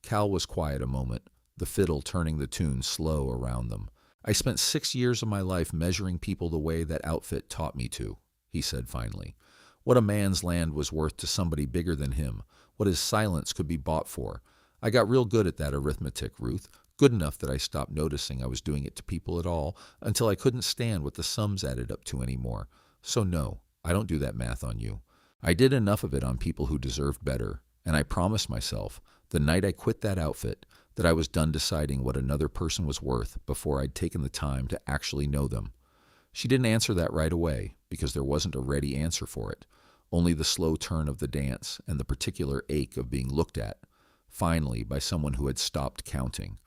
Cal was quiet a moment, the fiddle turning the tune slow around them. I spent 6 years of my life measuring people the way that outfit taught me to, he said finally. What a man's land was worth to somebody bigger than him, what his silence could be bought for. I got real good at that arithmetic, Ruth, good enough that I stopped noticing I was doing it to people at all until I couldn't stand what the sums added up to anymore. So no, I don't do that math on you. I did enough of it on people who deserved better, and I promised myself, the night I quit that outfit, that I was done deciding what another person was worth before I'd taken the time to actually know them. She didn't answer that right away, because there wasn't a ready answer for it, only the slow turn of the dance and the particular ache of being looked at, finally by someone who had stopped counting.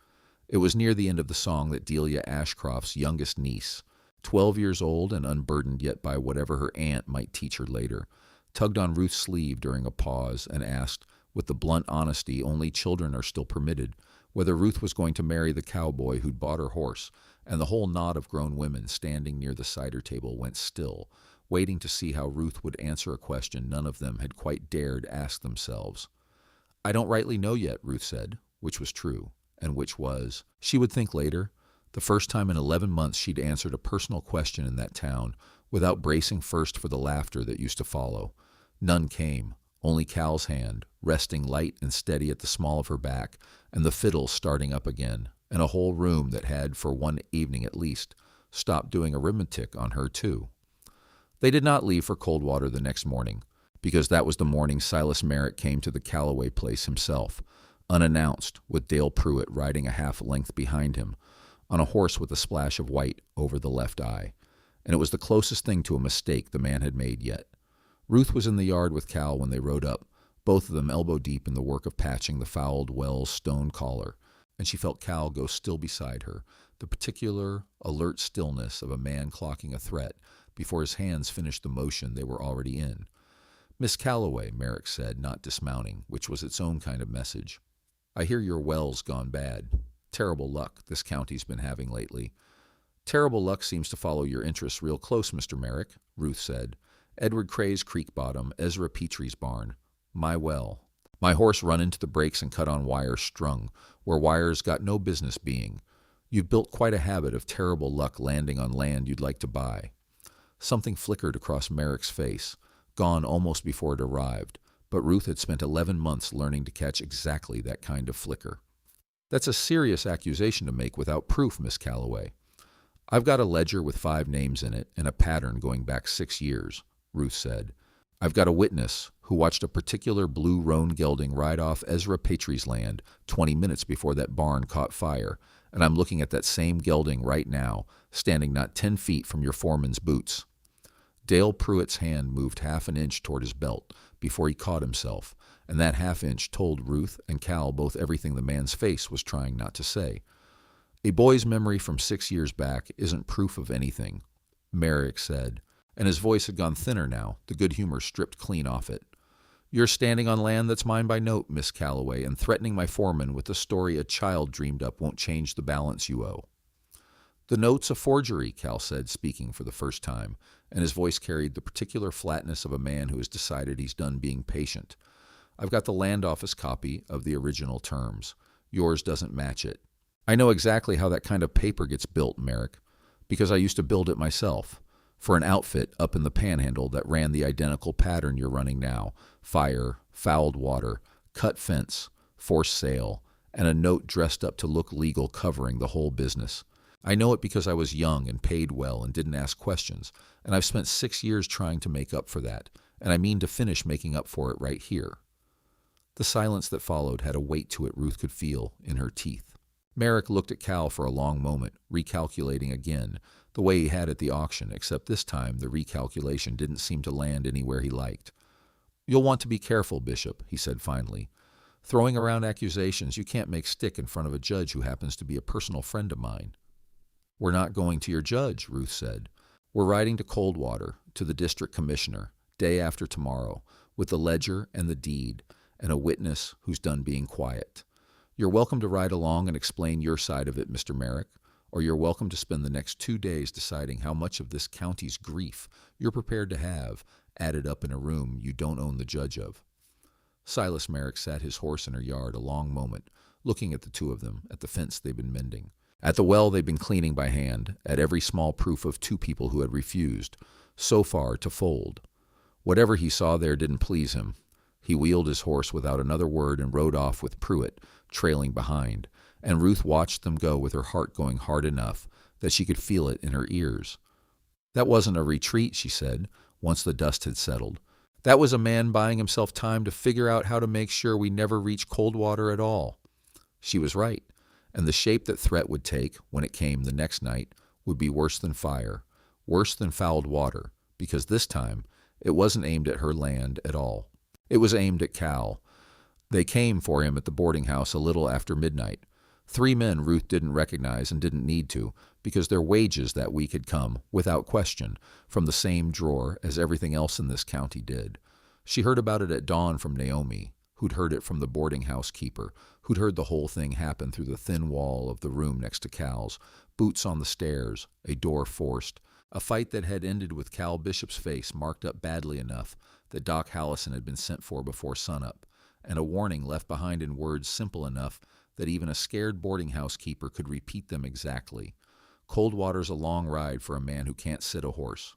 It was near the end of the song that Delia Ashcroft's youngest niece, 12 years old and unburdened yet by whatever her aunt might teach her later, tugged on Ruth's sleeve during a pause and asked, with the blunt honesty only children are still permitted, whether Ruth was going to marry the cowboy who'd bought her horse, and the whole knot of grown women standing near the cider table went still, waiting to see how Ruth would answer a question none of them had quite dared ask themselves. I don't rightly know yet, Ruth said, which was true, and which was, she would think later, the first time in 11 months she'd answered a personal question in that town without bracing first for the laughter that used to follow. None came, only Cal's hand, resting light and steady at the small of her back, and the fiddle starting up again, and a whole room that had, for one evening at least, stopped doing arithmetic on her too. They did not leave for Coldwater the next morning, because that was the morning Silas Merrick came to the Calloway place himself, unannounced, with Dale Pruitt riding a half length behind him, on a horse with a splash of white over the left eye, and it was the closest thing to a mistake the man had made yet. Ruth was in the yard with Cal when they rode up, both of them elbow-deep in the work of patching the fouled well's stone collar, and she felt Cal go still beside her, the particular, alert stillness of a man clocking a threat before his hands finished the motion they were already in. "Miss Calloway," Merrick said, not dismounting, which was its own kind of message. "I hear your well's gone bad. Terrible luck this county's been having lately." "Terrible luck seems to follow your interests real close, Mr. Merrick," Ruth said. "Edward Cray's creek bottom, Ezra Petrie's barn. My well. My horse run into the brakes and cut on wires strung, where wires got no business being. You've built quite a habit of terrible luck landing on land you'd like to buy." Something flickered across Merrick's face, gone almost before it arrived, but Ruth had spent 11 months learning to catch exactly that kind of flicker. "That's a serious accusation to make without proof, Miss Calloway." "I've got a ledger with 5 names in it and a pattern going back 6 years, Ruth said. "I've got a witness who watched a particular blue roan gelding ride off Ezra Petrie's land 20 minutes before that barn caught fire, and I'm looking at that same gelding right now, standing not 10 feet from your foreman's boots." Dale Pruitt's hand moved half an inch toward his belt before he caught himself, and that half inch told Ruth and Cal both everything the man's face was trying not to say. "A boy's memory from 6 years back isn't proof of anything," Merrick said, and his voice had gone thinner now, the good humor stripped clean off it. "You're standing on land that's mine by note, Miss Calloway, and threatening my foreman with the story a child dreamed up won't change the balance you owe." "The note's a forgery," Cal said, speaking for the first time, and his voice carried the particular flatness of a man who has decided he's done being patient. "I've got the land office copy of the original terms. Yours doesn't match it. I know exactly how that kind of paper gets built, Merrick, because I used to build it myself, for an outfit up in the Panhandle that ran the identical pattern you're running now: fire, fouled water, cut fence, forced sale, and a note dressed up to look legal covering the whole business. I know it because I was young and paid well and didn't ask questions, and I've spent 6 years trying to make up for that, and I mean to finish making up for it right here." The silence that followed had a weight to it Ruth could feel in her teeth. Merrick looked at Cal for a long moment, recalculating again, the way he had at the auction, except this time the recalculation didn't seem to land anywhere he liked. "You'll want to be careful, Bishop," he said finally. "Throwing around accusations you can't make stick in front of a judge who happens to be a personal friend of mine." "We're not going to your judge," Ruth said. "We're riding to Coldwater, to the district commissioner, day after tomorrow, with the ledger and the deed, and a witness who's done being quiet. You're welcome to ride along and explain your side of it, Mr. Merrick, or you're welcome to spend the next 2 days deciding how much of this county's grief you're prepared to have added up in a room you don't own the judge of." Silas Merrick sat his horse in her yard a long moment, looking at the two of them, at the fence they'd been mending, at the well they'd been cleaning by hand, at every small proof of 2 people who had refused, so far, to fold. Whatever he saw there didn't please him. He wheeled his horse without another word and rode off with Pruitt, trailing behind, and Ruth watched them go with her heart going hard enough that she could feel it in her ears. "That wasn't a retreat," she said, once the dust had settled. "That was a man buying himself time to figure out how to make sure we never reach Coldwater at all." She was right, and the shape that threat would take, when it came the next night, would be worse than fire, worse than fouled water, because this time it wasn't aimed at her land at all. It was aimed at Cal. They came for him at the boarding house a little after midnight. 3 men Ruth didn't recognize and didn't need to, because their wages that week had come, without question, from the same drawer as everything else in this county did. She heard about it at dawn from Naomi, who'd heard it from the boarding house keeper, who'd heard the whole thing happen through the thin wall of the room next to Cal's, boots on the stairs, a door forced, a fight that had ended with Cal Bishop's face marked up badly enough that Doc Hallison had been sent for before sunup, and a warning left behind in words simple enough that even a scared boarding house keeper could repeat them exactly. Coldwater's a long ride for a man who can't sit a horse.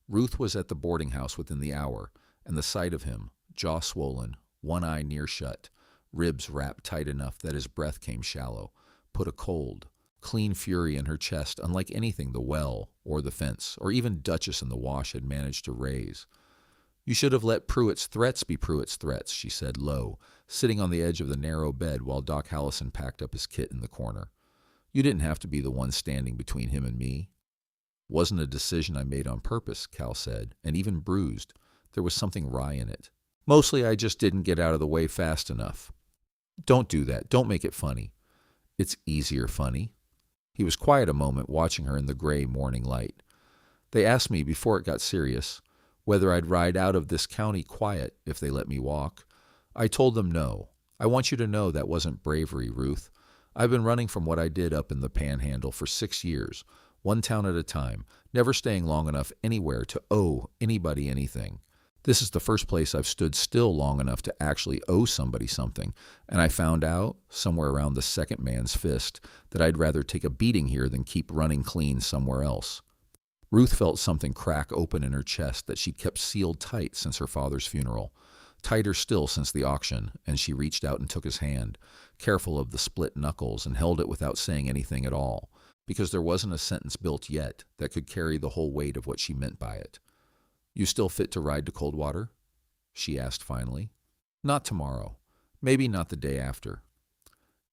Ruth was at the boarding house within the hour, and the sight of him, jaw swollen, one eye near shut, ribs wrapped tight enough that his breath came shallow, put a cold, clean fury in her chest unlike anything the well or the fence or even Duchess in the wash had managed to raise. "You should have let Pruitt's threats be Pruitt's threats," she said low, sitting on the edge of the narrow bed while Doc Hallison packed up his kit in the corner. You didn't have to be the one standing between him and me. Wasn't a decision I made on purpose, Cal said, and even bruised. There was something wry in it. Mostly I just didn't get out of the way fast enough. Don't do that. Don't make it funny. It's easier funny. He was quiet a moment, watching her in the gray morning light. They asked me before it got serious whether I'd ride out of this county quiet if they let me walk. I told them no. I want you to know that wasn't bravery, Ruth. I've been running from what I did up in the Panhandle for 6 years, one town at a time, never staying long enough anywhere to owe anybody anything. This is the first place I've stood still long enough to actually owe somebody something, and I found out, somewhere around the second man's fist, that I'd rather take a beating here than keep running clean somewhere else. Ruth felt something crack open in her chest that she'd kept sealed tight since her father's funeral, tighter still since the auction, and she reached out and took his hand, careful of the split knuckles, and held it without saying anything at all, because there wasn't a sentence built yet that could carry the whole weight of what she meant by it. You still fit to ride to Coldwater? She asked finally. Not tomorrow. Maybe not the day after.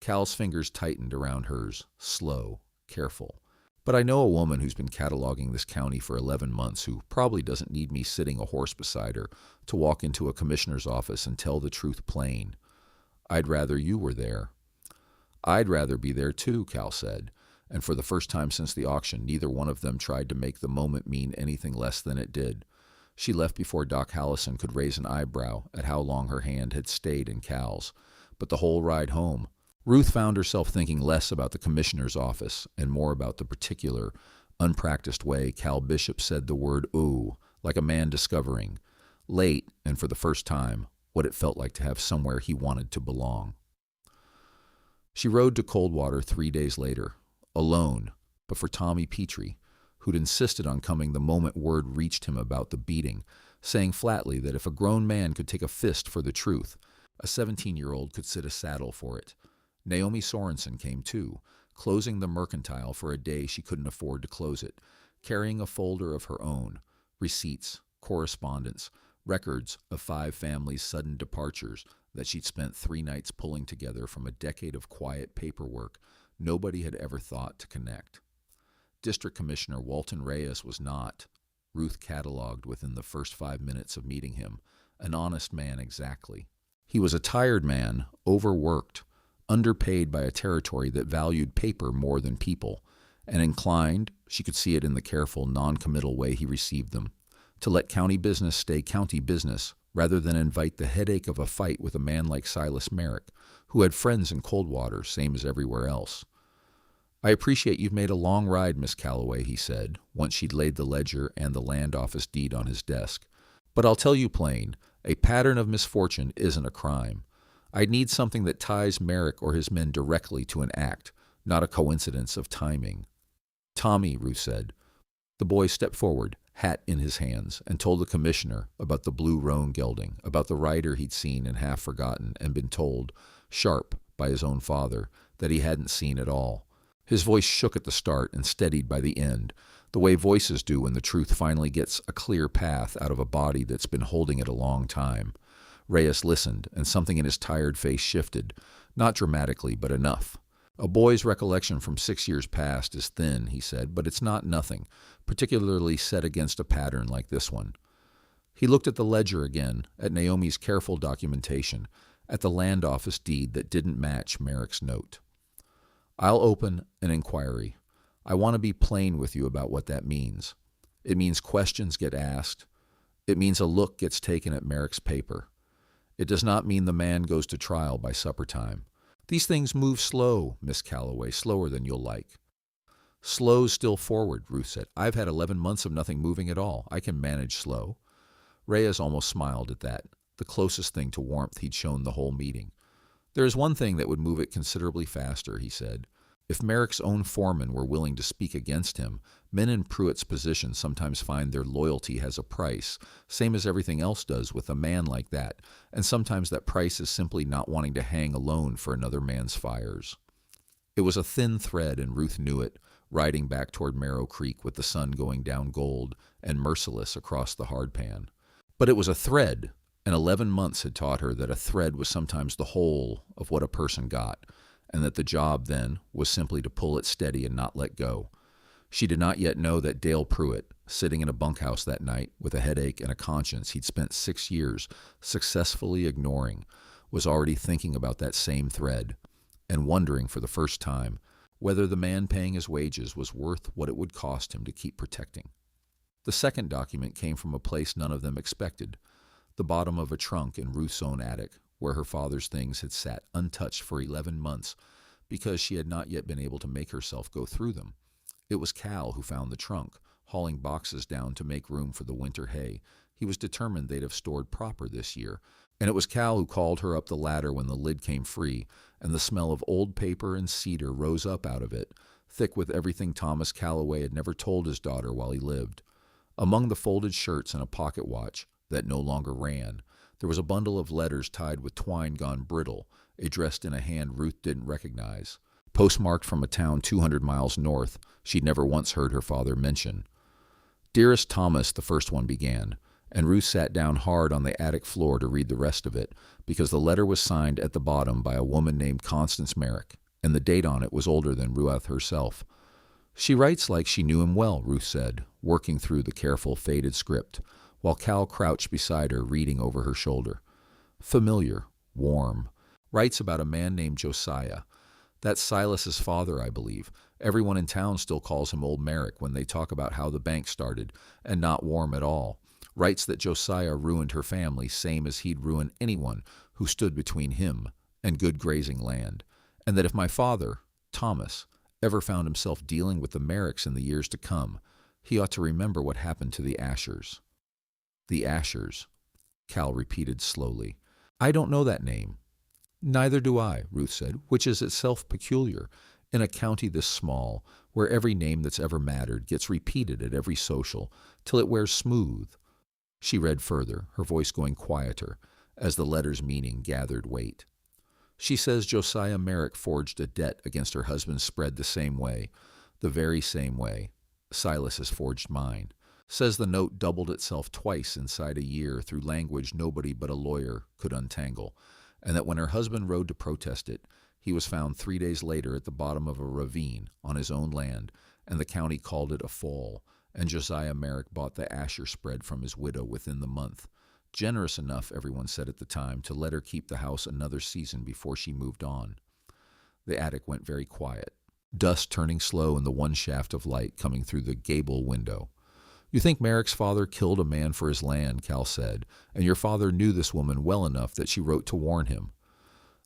Cal's fingers tightened around hers, slow, careful. But I know a woman who's been cataloging this county for 11 months who probably doesn't need me sitting a horse beside her to walk into a commissioner's office and tell the truth plain. I'd rather you were there. I'd rather be there too, Cal said, and for the first time since the auction, neither one of them tried to make the moment mean anything less than it did. She left before Doc Hallison could raise an eyebrow at how long her hand had stayed in Cal's. But the whole ride home, Ruth found herself thinking less about the commissioner's office and more about the particular, unpracticed way Cal Bishop said the word ooh, like a man discovering, late and for the first time, what it felt like to have somewhere he wanted to belong. She rode to Coldwater 3 days later, alone, but for Tommy Petrie, who'd insisted on coming the moment word reached him about the beating, saying flatly that if a grown man could take a fist for the truth, a 17-year-old could sit a saddle for it. Naomi Sorensen came too, closing the mercantile for a day she couldn't afford to close it, carrying a folder of her own, receipts, correspondence, records of 5 families' sudden departures that she'd spent 3 nights pulling together from a decade of quiet paperwork nobody had ever thought to connect. District Commissioner Walton Reyes was not, Ruth cataloged within the first 5 minutes of meeting him, an honest man exactly. He was a tired man, overworked, underpaid by a territory that valued paper more than people, and inclined, she could see it in the careful, non-committal way he received them, to let county business stay county business rather than invite the headache of a fight with a man like Silas Merrick, who had friends in Coldwater, same as everywhere else. I appreciate you've made a long ride, Miss Calloway, he said, once she'd laid the ledger and the land office deed on his desk. But I'll tell you plain, a pattern of misfortune isn't a crime. I'd need something that ties Merrick or his men directly to an act, not a coincidence of timing. Tommy, Ruth said. The boy stepped forward, hat in his hands, and told the commissioner about the blue roan gelding, about the rider he'd seen and half forgotten and been told, sharp, by his own father, that he hadn't seen at all. His voice shook at the start and steadied by the end, the way voices do when the truth finally gets a clear path out of a body that's been holding it a long time. Reyes listened, and something in his tired face shifted, not dramatically, but enough. A boy's recollection from 6 years past is thin, he said, but it's not nothing, particularly set against a pattern like this one. He looked at the ledger again, at Naomi's careful documentation, at the land office deed that didn't match Merrick's note. I'll open an inquiry. I want to be plain with you about what that means. It means questions get asked. It means a look gets taken at Merrick's paper. It does not mean the man goes to trial by supper time. These things move slow, Miss Calloway, slower than you'll like. Slow's still forward, Ruth said. I've had 11 months of nothing moving at all. I can manage slow. Reyes almost smiled at that, the closest thing to warmth he'd shown the whole meeting. There is one thing that would move it considerably faster, he said. If Merrick's own foreman were willing to speak against him, men in Pruitt's position sometimes find their loyalty has a price, same as everything else does with a man like that, and sometimes that price is simply not wanting to hang alone for another man's fires. It was a thin thread, and Ruth knew it, riding back toward Marrow Creek with the sun going down gold and merciless across the hardpan. But it was a thread, and 11 months had taught her that a thread was sometimes the whole of what a person got, and that the job, then, was simply to pull it steady and not let go. She did not yet know that Dale Pruitt, sitting in a bunkhouse that night with a headache and a conscience he'd spent 6 years successfully ignoring, was already thinking about that same thread, and wondering for the first time whether the man paying his wages was worth what it would cost him to keep protecting. The second document came from a place none of them expected, the bottom of a trunk in Ruth's own attic, where her father's things had sat untouched for 11 months because she had not yet been able to make herself go through them. It was Cal who found the trunk, hauling boxes down to make room for the winter hay. He was determined they'd have stored proper this year, and it was Cal who called her up the ladder when the lid came free, and the smell of old paper and cedar rose up out of it, thick with everything Thomas Calloway had never told his daughter while he lived. Among the folded shirts and a pocket watch that no longer ran, there was a bundle of letters tied with twine gone brittle, addressed in a hand Ruth didn't recognize, postmarked from a town 200 miles north she'd never once heard her father mention. "Dearest Thomas," the first one began, and Ruth sat down hard on the attic floor to read the rest of it, because the letter was signed at the bottom by a woman named Constance Merrick, and the date on it was older than Ruth herself. "She writes like she knew him well," Ruth said, working through the careful, faded script, while Cal crouched beside her, reading over her shoulder. "Familiar, warm. Writes about a man named Josiah. That's Silas's father, I believe. Everyone in town still calls him Old Merrick when they talk about how the bank started, and not warm at all. Writes that Josiah ruined her family, same as he'd ruin anyone who stood between him and good grazing land, and that if my father, Thomas, ever found himself dealing with the Merricks in the years to come, he ought to remember what happened to the Ashers." "The Ashers," Cal repeated slowly. "I don't know that name." "Neither do I," Ruth said, "which is itself peculiar, in a county this small, where every name that's ever mattered gets repeated at every social, till it wears smooth." She read further, her voice going quieter, as the letter's meaning gathered weight. "She says Josiah Merrick forged a debt against her husband's spread the same way, the very same way. Silas has forged mine. Says the note doubled itself twice inside a year through language nobody but a lawyer could untangle, and that when her husband rode to protest it, he was found 3 days later at the bottom of a ravine on his own land, and the county called it a fall, and Josiah Merrick bought the Asher spread from his widow within the month. Generous enough, everyone said at the time, to let her keep the house another season before she moved on." The attic went very quiet, dust turning slow in the one shaft of light coming through the gable window. "You think Merrick's father killed a man for his land," Cal said, "and your father knew this woman well enough that she wrote to warn him."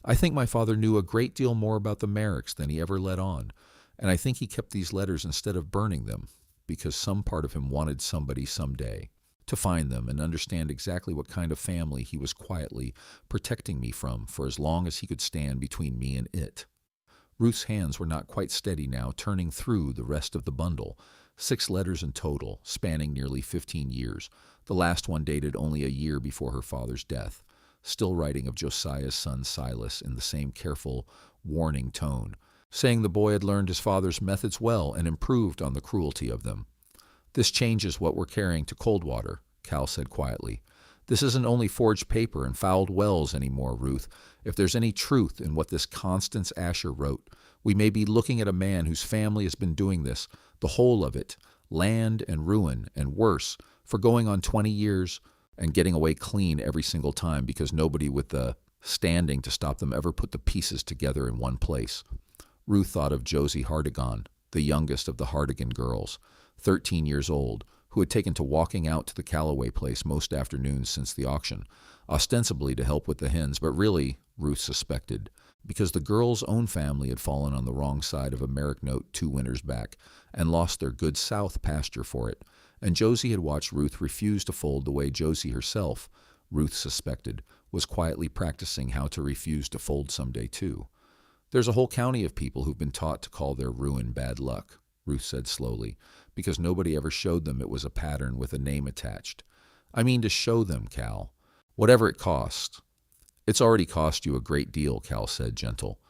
"I think my father knew a great deal more about the Merricks than he ever let on, and I think he kept these letters instead of burning them, because some part of him wanted somebody someday to find them and understand exactly what kind of family he was quietly protecting me from for as long as he could stand between me and it." Ruth's hands were not quite steady now, turning through the rest of the bundle, 6 letters in total, spanning nearly 15 years, the last one dated only a year before her father's death, still writing of Josiah's son Silas in the same careful, warning tone, saying the boy had learned his father's methods well and improved on the cruelty of them. "This changes what we're carrying to Coldwater," Cal said quietly. "This isn't only forged paper and fouled wells anymore, Ruth. If there's any truth in what this Constance Asher wrote, we may be looking at a man whose family has been doing this, the whole of it, land and ruin and worse, for going on 20 years and getting away clean every single time because nobody with the standing to stop them ever put the pieces together in one place." Ruth thought of Josie Hartigan, the youngest of the Hartigan girls, 13 years old, who had taken to walking out to the Calloway place most afternoons since the auction, ostensibly to help with the hens, but really, Ruth suspected, because the girl's own family had fallen on the wrong side of a Merrick note 2 winters back and lost their good south pasture for it, and Josie had watched Ruth refuse to fold the way Josie herself, Ruth suspected, was quietly practicing how to refuse to fold someday too. "There's a whole county of people who've been taught to call their ruin bad luck," Ruth said slowly, "because nobody ever showed them it was a pattern with a name attached. I mean to show them, Cal. Whatever it costs." "It's already cost you a great deal," Cal said, gentle.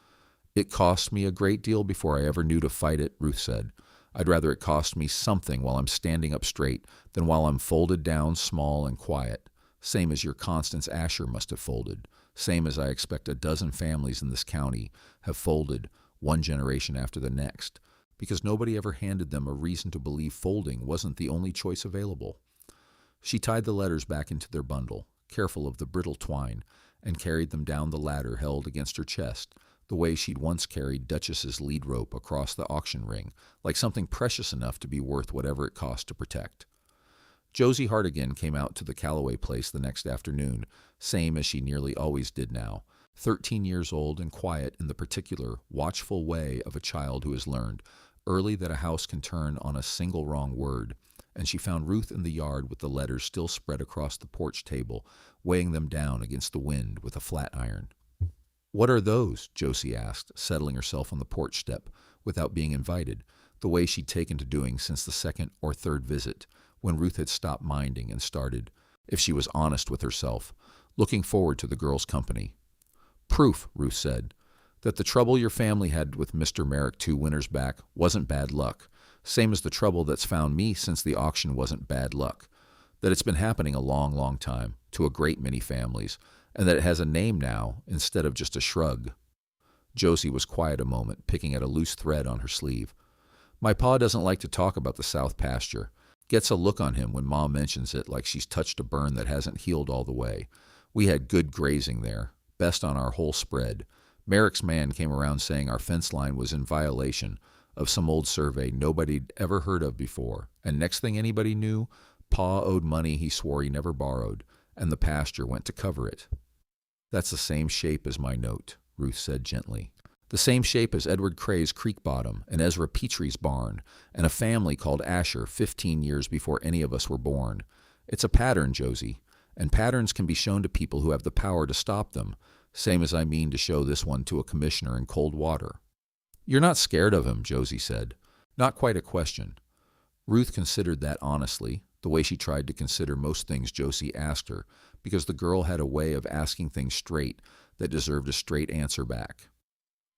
"It cost me a great deal before I ever knew to fight it," Ruth said. "I'd rather it cost me something while I'm standing up straight than while I'm folded down small and quiet, same as your Constance Asher must have folded, same as I expect a dozen families in this county have folded one generation after the next, because nobody ever handed them a reason to believe folding wasn't the only choice available. She tied the letters back into their bundle, careful of the brittle twine, and carried them down the ladder held against her chest, the way she'd once carried Duchess's lead rope across the auction ring, like something precious enough to be worth whatever it cost to protect. Josie Hartigan came out to the Calloway place the next afternoon, same as she nearly always did now, 13 years old and quiet in the particular, watchful way of a child who has learned early that a house can turn on a single wrong word, and she found Ruth in the yard with the letters still spread across the porch table, weighing them down against the wind with a flat iron. "What are those?" Josie asked, settling herself on the porch step without being invited, the way she'd taken to doing since the second or third visit, when Ruth had stopped minding and started, if she was honest with herself, looking forward to the girl's company. "Proof," Ruth said, "that the trouble your family had with Mr. Merrick 2 winters back wasn't bad luck, same as the trouble that's found me since the auction wasn't bad luck, that it's been happening a long, long time, to a great many families, and that it has a name now instead of just a shrug." Josie was quiet a moment, picking at a loose thread on her sleeve. "My pa doesn't like to talk about the South pasture. Gets a look on him when Ma mentions it like she's touched a burn that hasn't healed all the way. We had good grazing there, best on our whole spread. Merrick's man came around saying our fence line was in violation of some old survey nobody'd ever heard of before, and next thing anybody knew, Pa owed money he swore he never borrowed, and the pasture went to cover it." "That's the same shape as my note," Ruth said gently. "The same shape as Edward Cray's creek bottom and Ezra Petrie's barn, and a family called Asher 15 years before any of us were born. It's a pattern, Josie, and patterns can be shown to people who have the power to stop them, same as I mean to show this one to a commissioner in cold water." "You're not scared of him," Josie said. Not quite a question. Ruth considered that honestly, the way she tried to consider most things Josie asked her, because the girl had a way of asking things straight that deserved a straight answer back.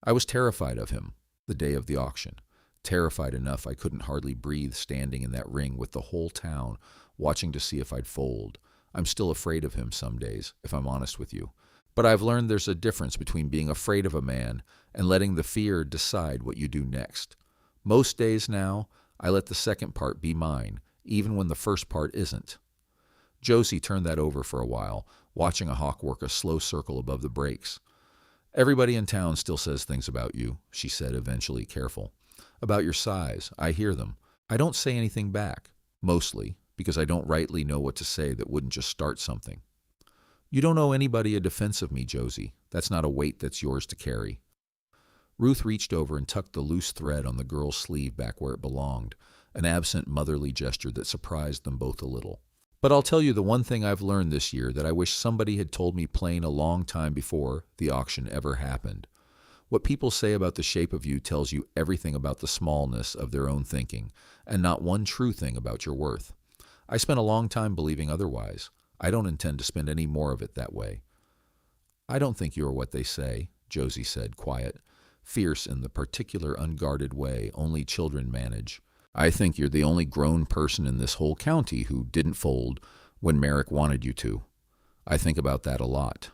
"I was terrified of him, the day of the auction. Terrified enough I couldn't hardly breathe standing in that ring with the whole town watching to see if I'd fold. I'm still afraid of him some days, if I'm honest with you. But I've learned there's a difference between being afraid of a man and letting the fear decide what you do next. Most days now, I let the second part be mine, even when the first part isn't." Josie turned that over for a while, watching a hawk work a slow circle above the brakes. "Everybody in town still says things about you," she said, eventually careful. "About your size. I hear them. I don't say anything back, mostly, because I don't rightly know what to say that wouldn't just start something. You don't owe anybody a defense of me, Josie. That's not a weight that's yours to carry." Ruth reached over and tucked the loose thread on the girl's sleeve back where it belonged, an absent motherly gesture that surprised them both a little. "But I'll tell you the one thing I've learned this year that I wish somebody had told me plain a long time before the auction ever happened. What people say about the shape of you tells you everything about the smallness of their own thinking, and not one true thing about your worth. I spent a long time believing otherwise. I don't intend to spend any more of it that way." "I don't think you are what they say," Josie said, quiet, fierce in the particular unguarded way only children manage. "I think you're the only grown person in this whole county who didn't fold when Merrick wanted you to. I think about that a lot."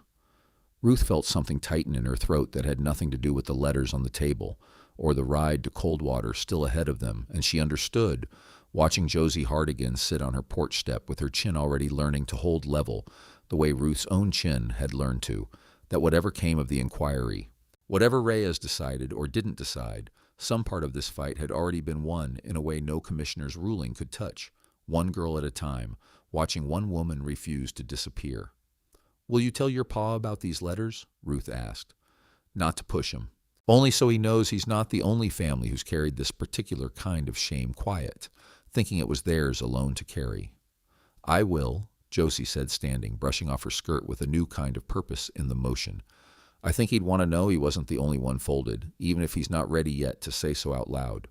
Ruth felt something tighten in her throat that had nothing to do with the letters on the table or the ride to Coldwater still ahead of them, and she understood, watching Josie Hartigan sit on her porch step with her chin already learning to hold level the way Ruth's own chin had learned to, that whatever came of the inquiry, whatever Reyes decided or didn't decide, some part of this fight had already been won in a way no commissioner's ruling could touch, one girl at a time, watching one woman refuse to disappear. "Will you tell your pa about these letters?" Ruth asked. "Not to push him. Only so he knows he's not the only family who's carried this particular kind of shame quiet, thinking it was theirs alone to carry." "I will," Josie said, standing, brushing off her skirt with a new kind of purpose in the motion. "I think he'd want to know he wasn't the only one folded, even if he's not ready yet to say so out loud."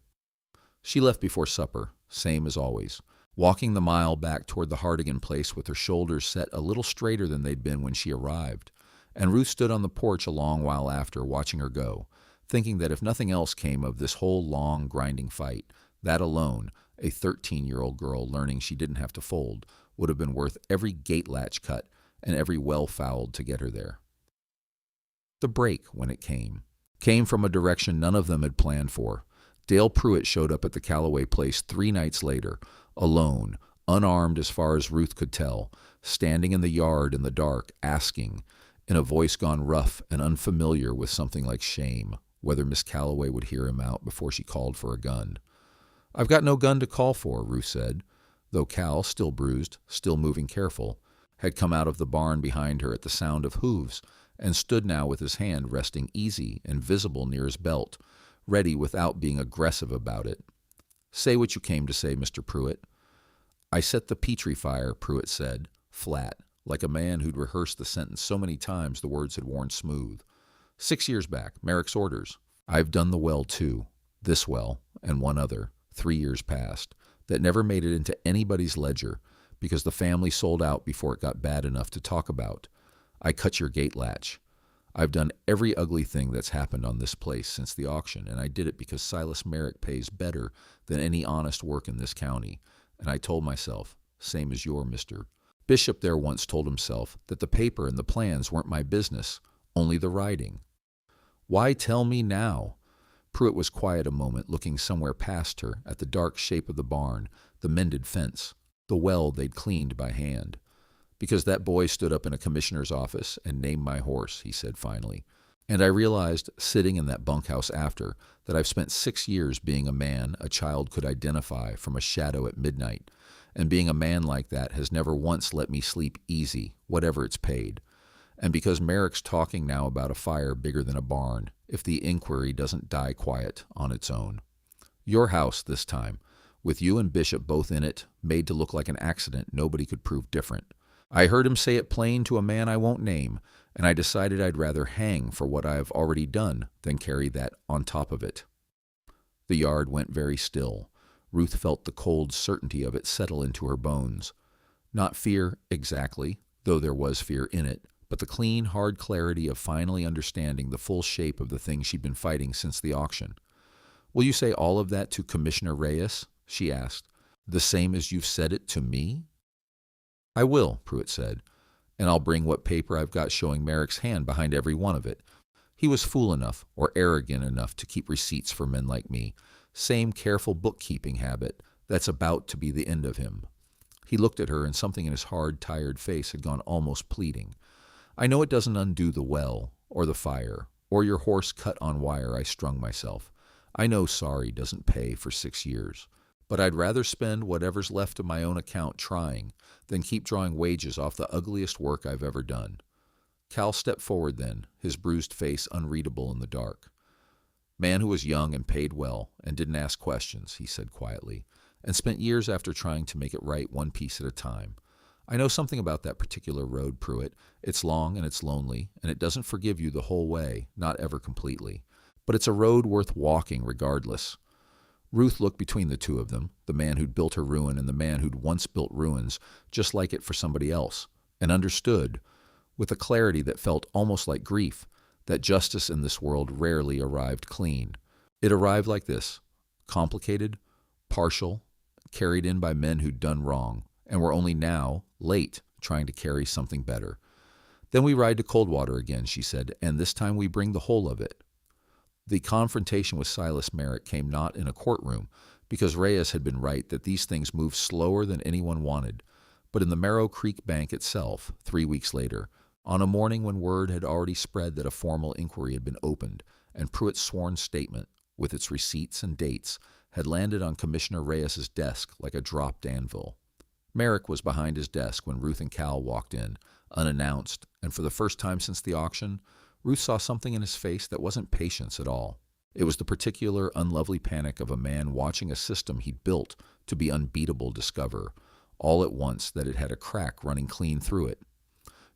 She left before supper, same as always, walking the mile back toward the Hartigan place with her shoulders set a little straighter than they'd been when she arrived, and Ruth stood on the porch a long while after, watching her go, thinking that if nothing else came of this whole long, grinding fight, that alone, a 13-year-old girl learning she didn't have to fold, would have been worth every gate latch cut and every well fouled to get her there. The break, when it came from a direction none of them had planned for. Dale Pruitt showed up at the Calloway place 3 nights later, alone, unarmed as far as Ruth could tell, standing in the yard in the dark, asking, in a voice gone rough and unfamiliar with something like shame, whether Miss Calloway would hear him out before she called for a gun. "I've got no gun to call for," Ruth said, though Cal, still bruised, still moving careful, had come out of the barn behind her at the sound of hooves and stood now with his hand resting easy and visible near his belt, ready without being aggressive about it. "Say what you came to say, Mr. Pruitt." "I set the Petrie fire," Pruitt said, flat, like a man who'd rehearsed the sentence so many times the words had worn smooth. "6 years back, Merrick's orders. I've done the well, too. This well, and one other, 3 years past, that never made it into anybody's ledger because the family sold out before it got bad enough to talk about. I cut your gate latch. I've done every ugly thing that's happened on this place since the auction, and I did it because Silas Merrick pays better than any honest work in this county. And I told myself, same as your Mr. Bishop there once told himself, that the paper and the plans weren't my business, only the writing. Why tell me now?" Pruitt was quiet a moment, looking somewhere past her at the dark shape of the barn, the mended fence, the well they'd cleaned by hand. "Because that boy stood up in a commissioner's office and named my horse," he said finally. "And I realized, sitting in that bunkhouse after, that I've spent 6 years being a man a child could identify from a shadow at midnight, and being a man like that has never once let me sleep easy, whatever it's paid. And because Merrick's talking now about a fire bigger than a barn, if the inquiry doesn't die quiet on its own. Your house this time, with you and Bishop both in it, made to look like an accident nobody could prove different. I heard him say it plain to a man I won't name, and I decided I'd rather hang for what I have already done than carry that on top of it." The yard went very still. Ruth felt the cold certainty of it settle into her bones. Not fear exactly, though there was fear in it, but the clean, hard clarity of finally understanding the full shape of the thing she'd been fighting since the auction. "Will you say all of that to Commissioner Reyes?" she asked. "The same as you've said it to me?" "I will," Pruitt said, "and I'll bring what paper I've got showing Merrick's hand behind every one of it. He was fool enough or arrogant enough to keep receipts for men like me. Same careful bookkeeping habit that's about to be the end of him." He looked at her, and something in his hard, tired face had gone almost pleading. "I know it doesn't undo the well, or the fire, or your horse cut on wire I strung myself. I know sorry doesn't pay for 6 years. But I'd rather spend whatever's left of my own account trying than keep drawing wages off the ugliest work I've ever done." Cal stepped forward then, his bruised face unreadable in the dark. "Man who was young and paid well, and didn't ask questions," he said quietly, "and spent years after trying to make it right one piece at a time. I know something about that particular road, Pruitt. It's long and it's lonely, and it doesn't forgive you the whole way, not ever completely. But it's a road worth walking regardless." Ruth looked between the two of them, the man who'd built her ruin and the man who'd once built ruins just like it for somebody else, and understood, with a clarity that felt almost like grief, that justice in this world rarely arrived clean. It arrived like this, complicated, partial, carried in by men who'd done wrong, and were only now, late, trying to carry something better. "Then we ride to Coldwater again," she said, "and this time we bring the whole of it." The confrontation with Silas Merrick came not in a courtroom, because Reyes had been right that these things moved slower than anyone wanted, but in the Marrow Creek Bank itself, 3 weeks later, on a morning when word had already spread that a formal inquiry had been opened, and Pruitt's sworn statement, with its receipts and dates, had landed on Commissioner Reyes's desk like a dropped anvil. Merrick was behind his desk when Ruth and Cal walked in, unannounced, and for the first time since the auction, Ruth saw something in his face that wasn't patience at all. It was the particular unlovely panic of a man watching a system he'd built to be unbeatable discover, all at once, that it had a crack running clean through it.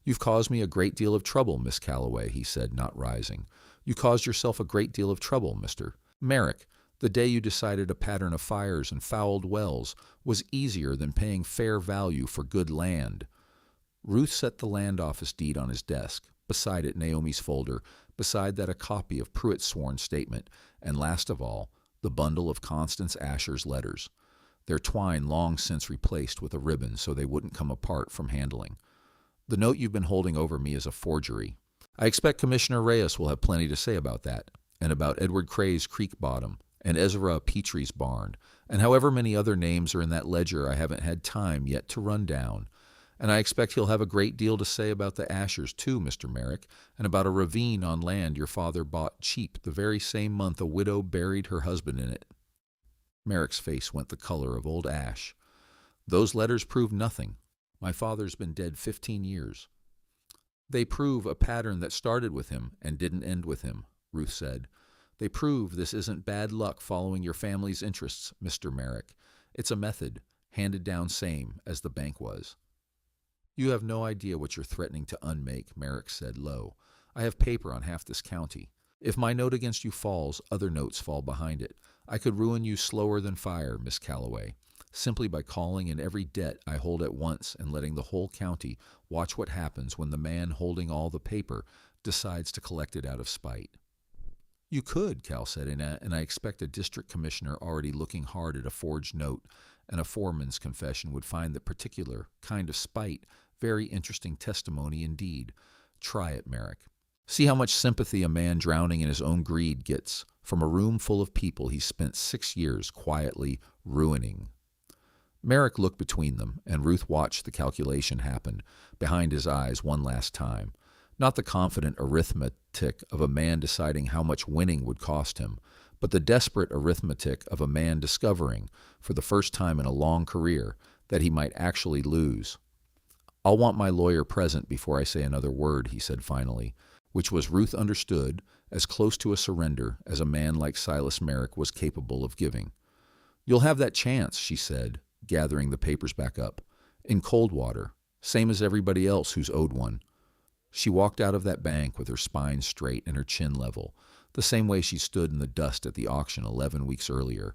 "You've caused me a great deal of trouble, Miss Calloway," he said, not rising. "You caused yourself a great deal of trouble, Mr. Merrick. The day you decided a pattern of fires and fouled wells was easier than paying fair value for good land." Ruth set the land office deed on his desk, beside it Naomi's folder, beside that a copy of Pruitt's sworn statement, and last of all, the bundle of Constance Asher's letters, their twine long since replaced with a ribbon so they wouldn't come apart from handling. "The note you've been holding over me is a forgery. I expect Commissioner Reyes will have plenty to say about that, and about Edward Cray's creek bottom, and Ezra Petrie's barn, and however many other names are in that ledger I haven't had time yet to run down. And I expect he'll have a great deal to say about the Ashers, too, Mr. Merrick, and about a ravine on land your father bought cheap the very same month a widow buried her husband in it. Merrick's face went the color of old ash. Those letters prove nothing. My father's been dead 15 years. They prove a pattern that started with him and didn't end with him, Ruth said. They prove this isn't bad luck following your family's interests, Mr. Merrick. It's a method, handed down same as the bank was. You have no idea what you're threatening to unmake, Merrick said low. I have paper on half this county. If my note against you falls, other notes fall behind it. I could ruin you slower than fire, Miss Calloway, simply by calling in every debt I hold at once and letting the whole county watch what happens when the man holding all the paper decides to collect it out of spite. You could, Cal said, and I expect a district commissioner already looking hard at a forged note and a foreman's confession would find that particular kind of spite very interesting testimony indeed. Try it, Merrick. See how much sympathy a man drowning in his own greed gets from a room full of people he spent 6 years quietly ruining. Merrick looked between them, and Ruth watched the calculation happen behind his eyes one last time. Not the confident arithmetic of a man deciding how much winning would cost him, but the desperate arithmetic of a man discovering, for the first time in a long career, that he might actually lose. I'll want my lawyer present before I say another word, he said finally, which was, Ruth understood, as close to a surrender as a man like Silas Merrick was capable of giving. You'll have that chance, she said, gathering the papers back up, in cold water, same as everybody else who's owed one. She walked out of that bank with her spine straight and her chin level, the same way she stood in the dust at the auction 11 weeks earlier,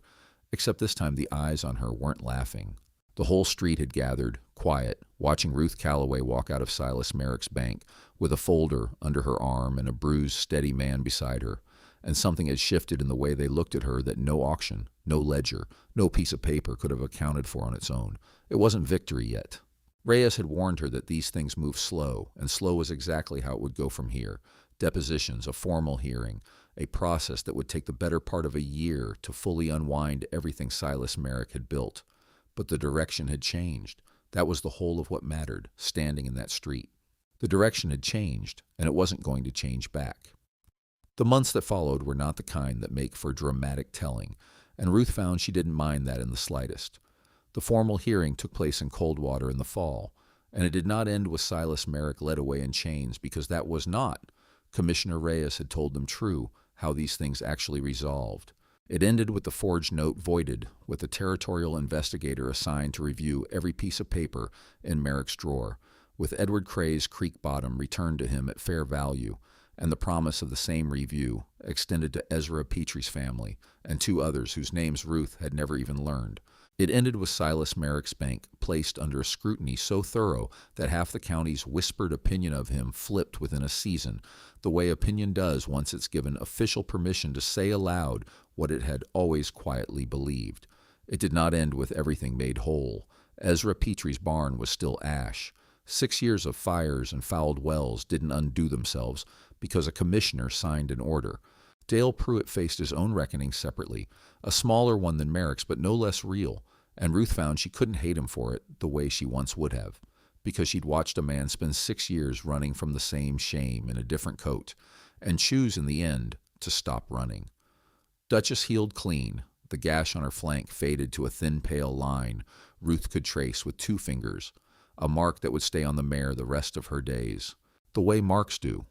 except this time the eyes on her weren't laughing. The whole street had gathered, quiet, watching Ruth Calloway walk out of Silas Merrick's bank with a folder under her arm and a bruised, steady man beside her, and something had shifted in the way they looked at her that no auction, no ledger, no piece of paper could have accounted for on its own. It wasn't victory yet. Reyes had warned her that these things move slow, and slow was exactly how it would go from here. Depositions, a formal hearing, a process that would take the better part of a year to fully unwind everything Silas Merrick had built. But the direction had changed. That was the whole of what mattered, standing in that street. The direction had changed, and it wasn't going to change back. The months that followed were not the kind that make for dramatic telling, and Ruth found she didn't mind that in the slightest. The formal hearing took place in Coldwater in the fall, and it did not end with Silas Merrick led away in chains, because that was not, Commissioner Reyes had told them true, how these things actually resolved. It ended with the forged note voided, with a territorial investigator assigned to review every piece of paper in Merrick's drawer, with Edward Cray's creek bottom returned to him at fair value, and the promise of the same review extended to Ezra Petrie's family and 2 others whose names Ruth had never even learned. It ended with Silas Merrick's bank placed under a scrutiny so thorough that half the county's whispered opinion of him flipped within a season, the way opinion does once it's given official permission to say aloud what it had always quietly believed. It did not end with everything made whole. Ezra Petrie's barn was still ash. 6 years of fires and fouled wells didn't undo themselves because a commissioner signed an order. Dale Pruitt faced his own reckoning separately, a smaller one than Merrick's, but no less real, and Ruth found she couldn't hate him for it the way she once would have, because she'd watched a man spend 6 years running from the same shame in a different coat, and choose in the end to stop running. Duchess healed clean. The gash on her flank faded to a thin pale line Ruth could trace with 2 fingers, a mark that would stay on the mare the rest of her days. The way marks do.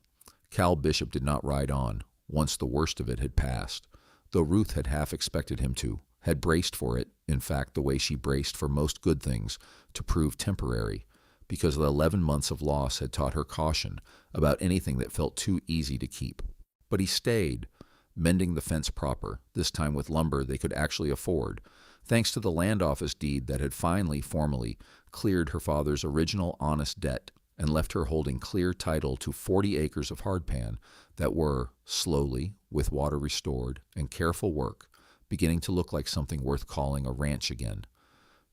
Cal Bishop did not ride on, once the worst of it had passed, though Ruth had half expected him to, had braced for it, in fact the way she braced for most good things, to prove temporary, because the 11 months of loss had taught her caution about anything that felt too easy to keep. But he stayed, mending the fence proper, this time with lumber they could actually afford, thanks to the land office deed that had finally, formally, cleared her father's original honest debt and left her holding clear title to 40 acres of hardpan that were, slowly, with water restored and careful work, beginning to look like something worth calling a ranch again.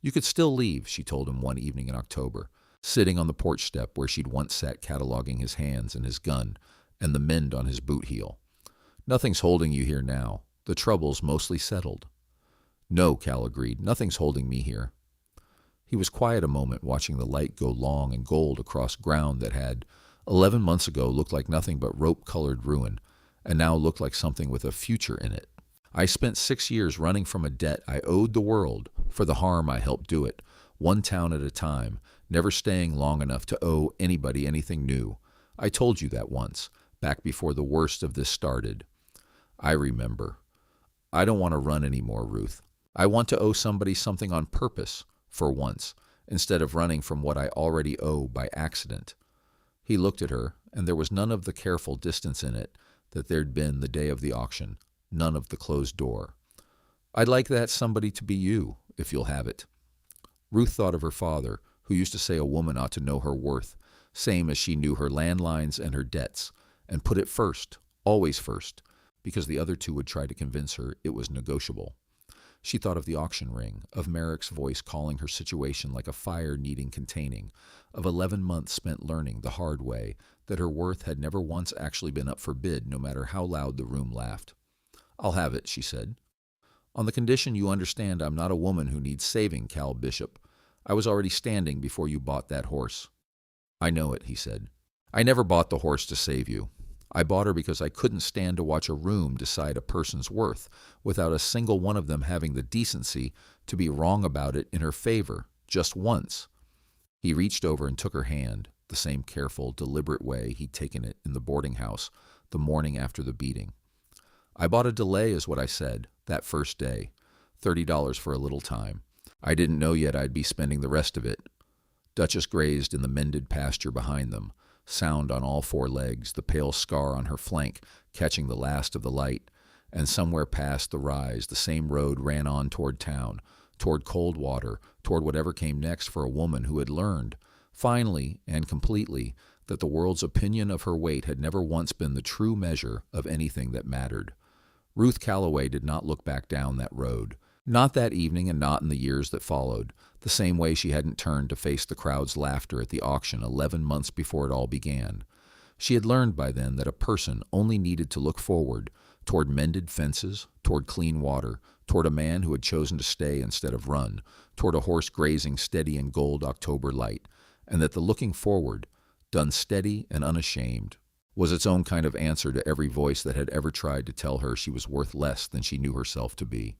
You could still leave, she told him one evening in October, sitting on the porch step where she'd once sat cataloging his hands and his gun, and the mend on his boot heel. "Nothing's holding you here now. The trouble's mostly settled." "No," Cal agreed. "Nothing's holding me here." He was quiet a moment, watching the light go long and gold across ground that had, 11 months ago, looked like nothing but rope-colored ruin, and now looked like something with a future in it. "I spent 6 years running from a debt I owed the world for the harm I helped do it, one town at a time, never staying long enough to owe anybody anything new. I told you that once, back before the worst of this started." "I remember. I don't want to run anymore, Ruth. I want to owe somebody something on purpose, for once, instead of running from what I already owe by accident." He looked at her, and there was none of the careful distance in it that there'd been the day of the auction, none of the closed door. "I'd like that somebody to be you, if you'll have it." Ruth thought of her father, who used to say a woman ought to know her worth, same as she knew her landlines and her debts, and put it first, always first, because the other two would try to convince her it was negotiable. She thought of the auction ring, of Merrick's voice calling her situation like a fire needing containing, of 11 months spent learning the hard way that her worth had never once actually been up for bid, no matter how loud the room laughed. "I'll have it," she said. "On the condition you understand I'm not a woman who needs saving, Cal Bishop. I was already standing before you bought that horse." "I know it," he said. "I never bought the horse to save you. I bought her because I couldn't stand to watch a room decide a person's worth without a single one of them having the decency to be wrong about it in her favor, just once." He reached over and took her hand, the same careful, deliberate way he'd taken it in the boarding house the morning after the beating. "I bought a delay, is what I said, that first day. $30 for a little time. I didn't know yet I'd be spending the rest of it." Duchess grazed in the mended pasture behind them, sound on all 4 legs, the pale scar on her flank catching the last of the light, and somewhere past the rise the same road ran on toward town, toward cold water, toward whatever came next for a woman who had learned, finally and completely, that the world's opinion of her weight had never once been the true measure of anything that mattered. Ruth Calloway did not look back down that road, not that evening and not in the years that followed, the same way she hadn't turned to face the crowd's laughter at the auction 11 months before it all began. She had learned by then that a person only needed to look forward, toward mended fences, toward clean water, toward a man who had chosen to stay instead of run, toward a horse grazing steady in gold October light, and that the looking forward, done steady and unashamed, was its own kind of answer to every voice that had ever tried to tell her she was worth less than she knew herself to be.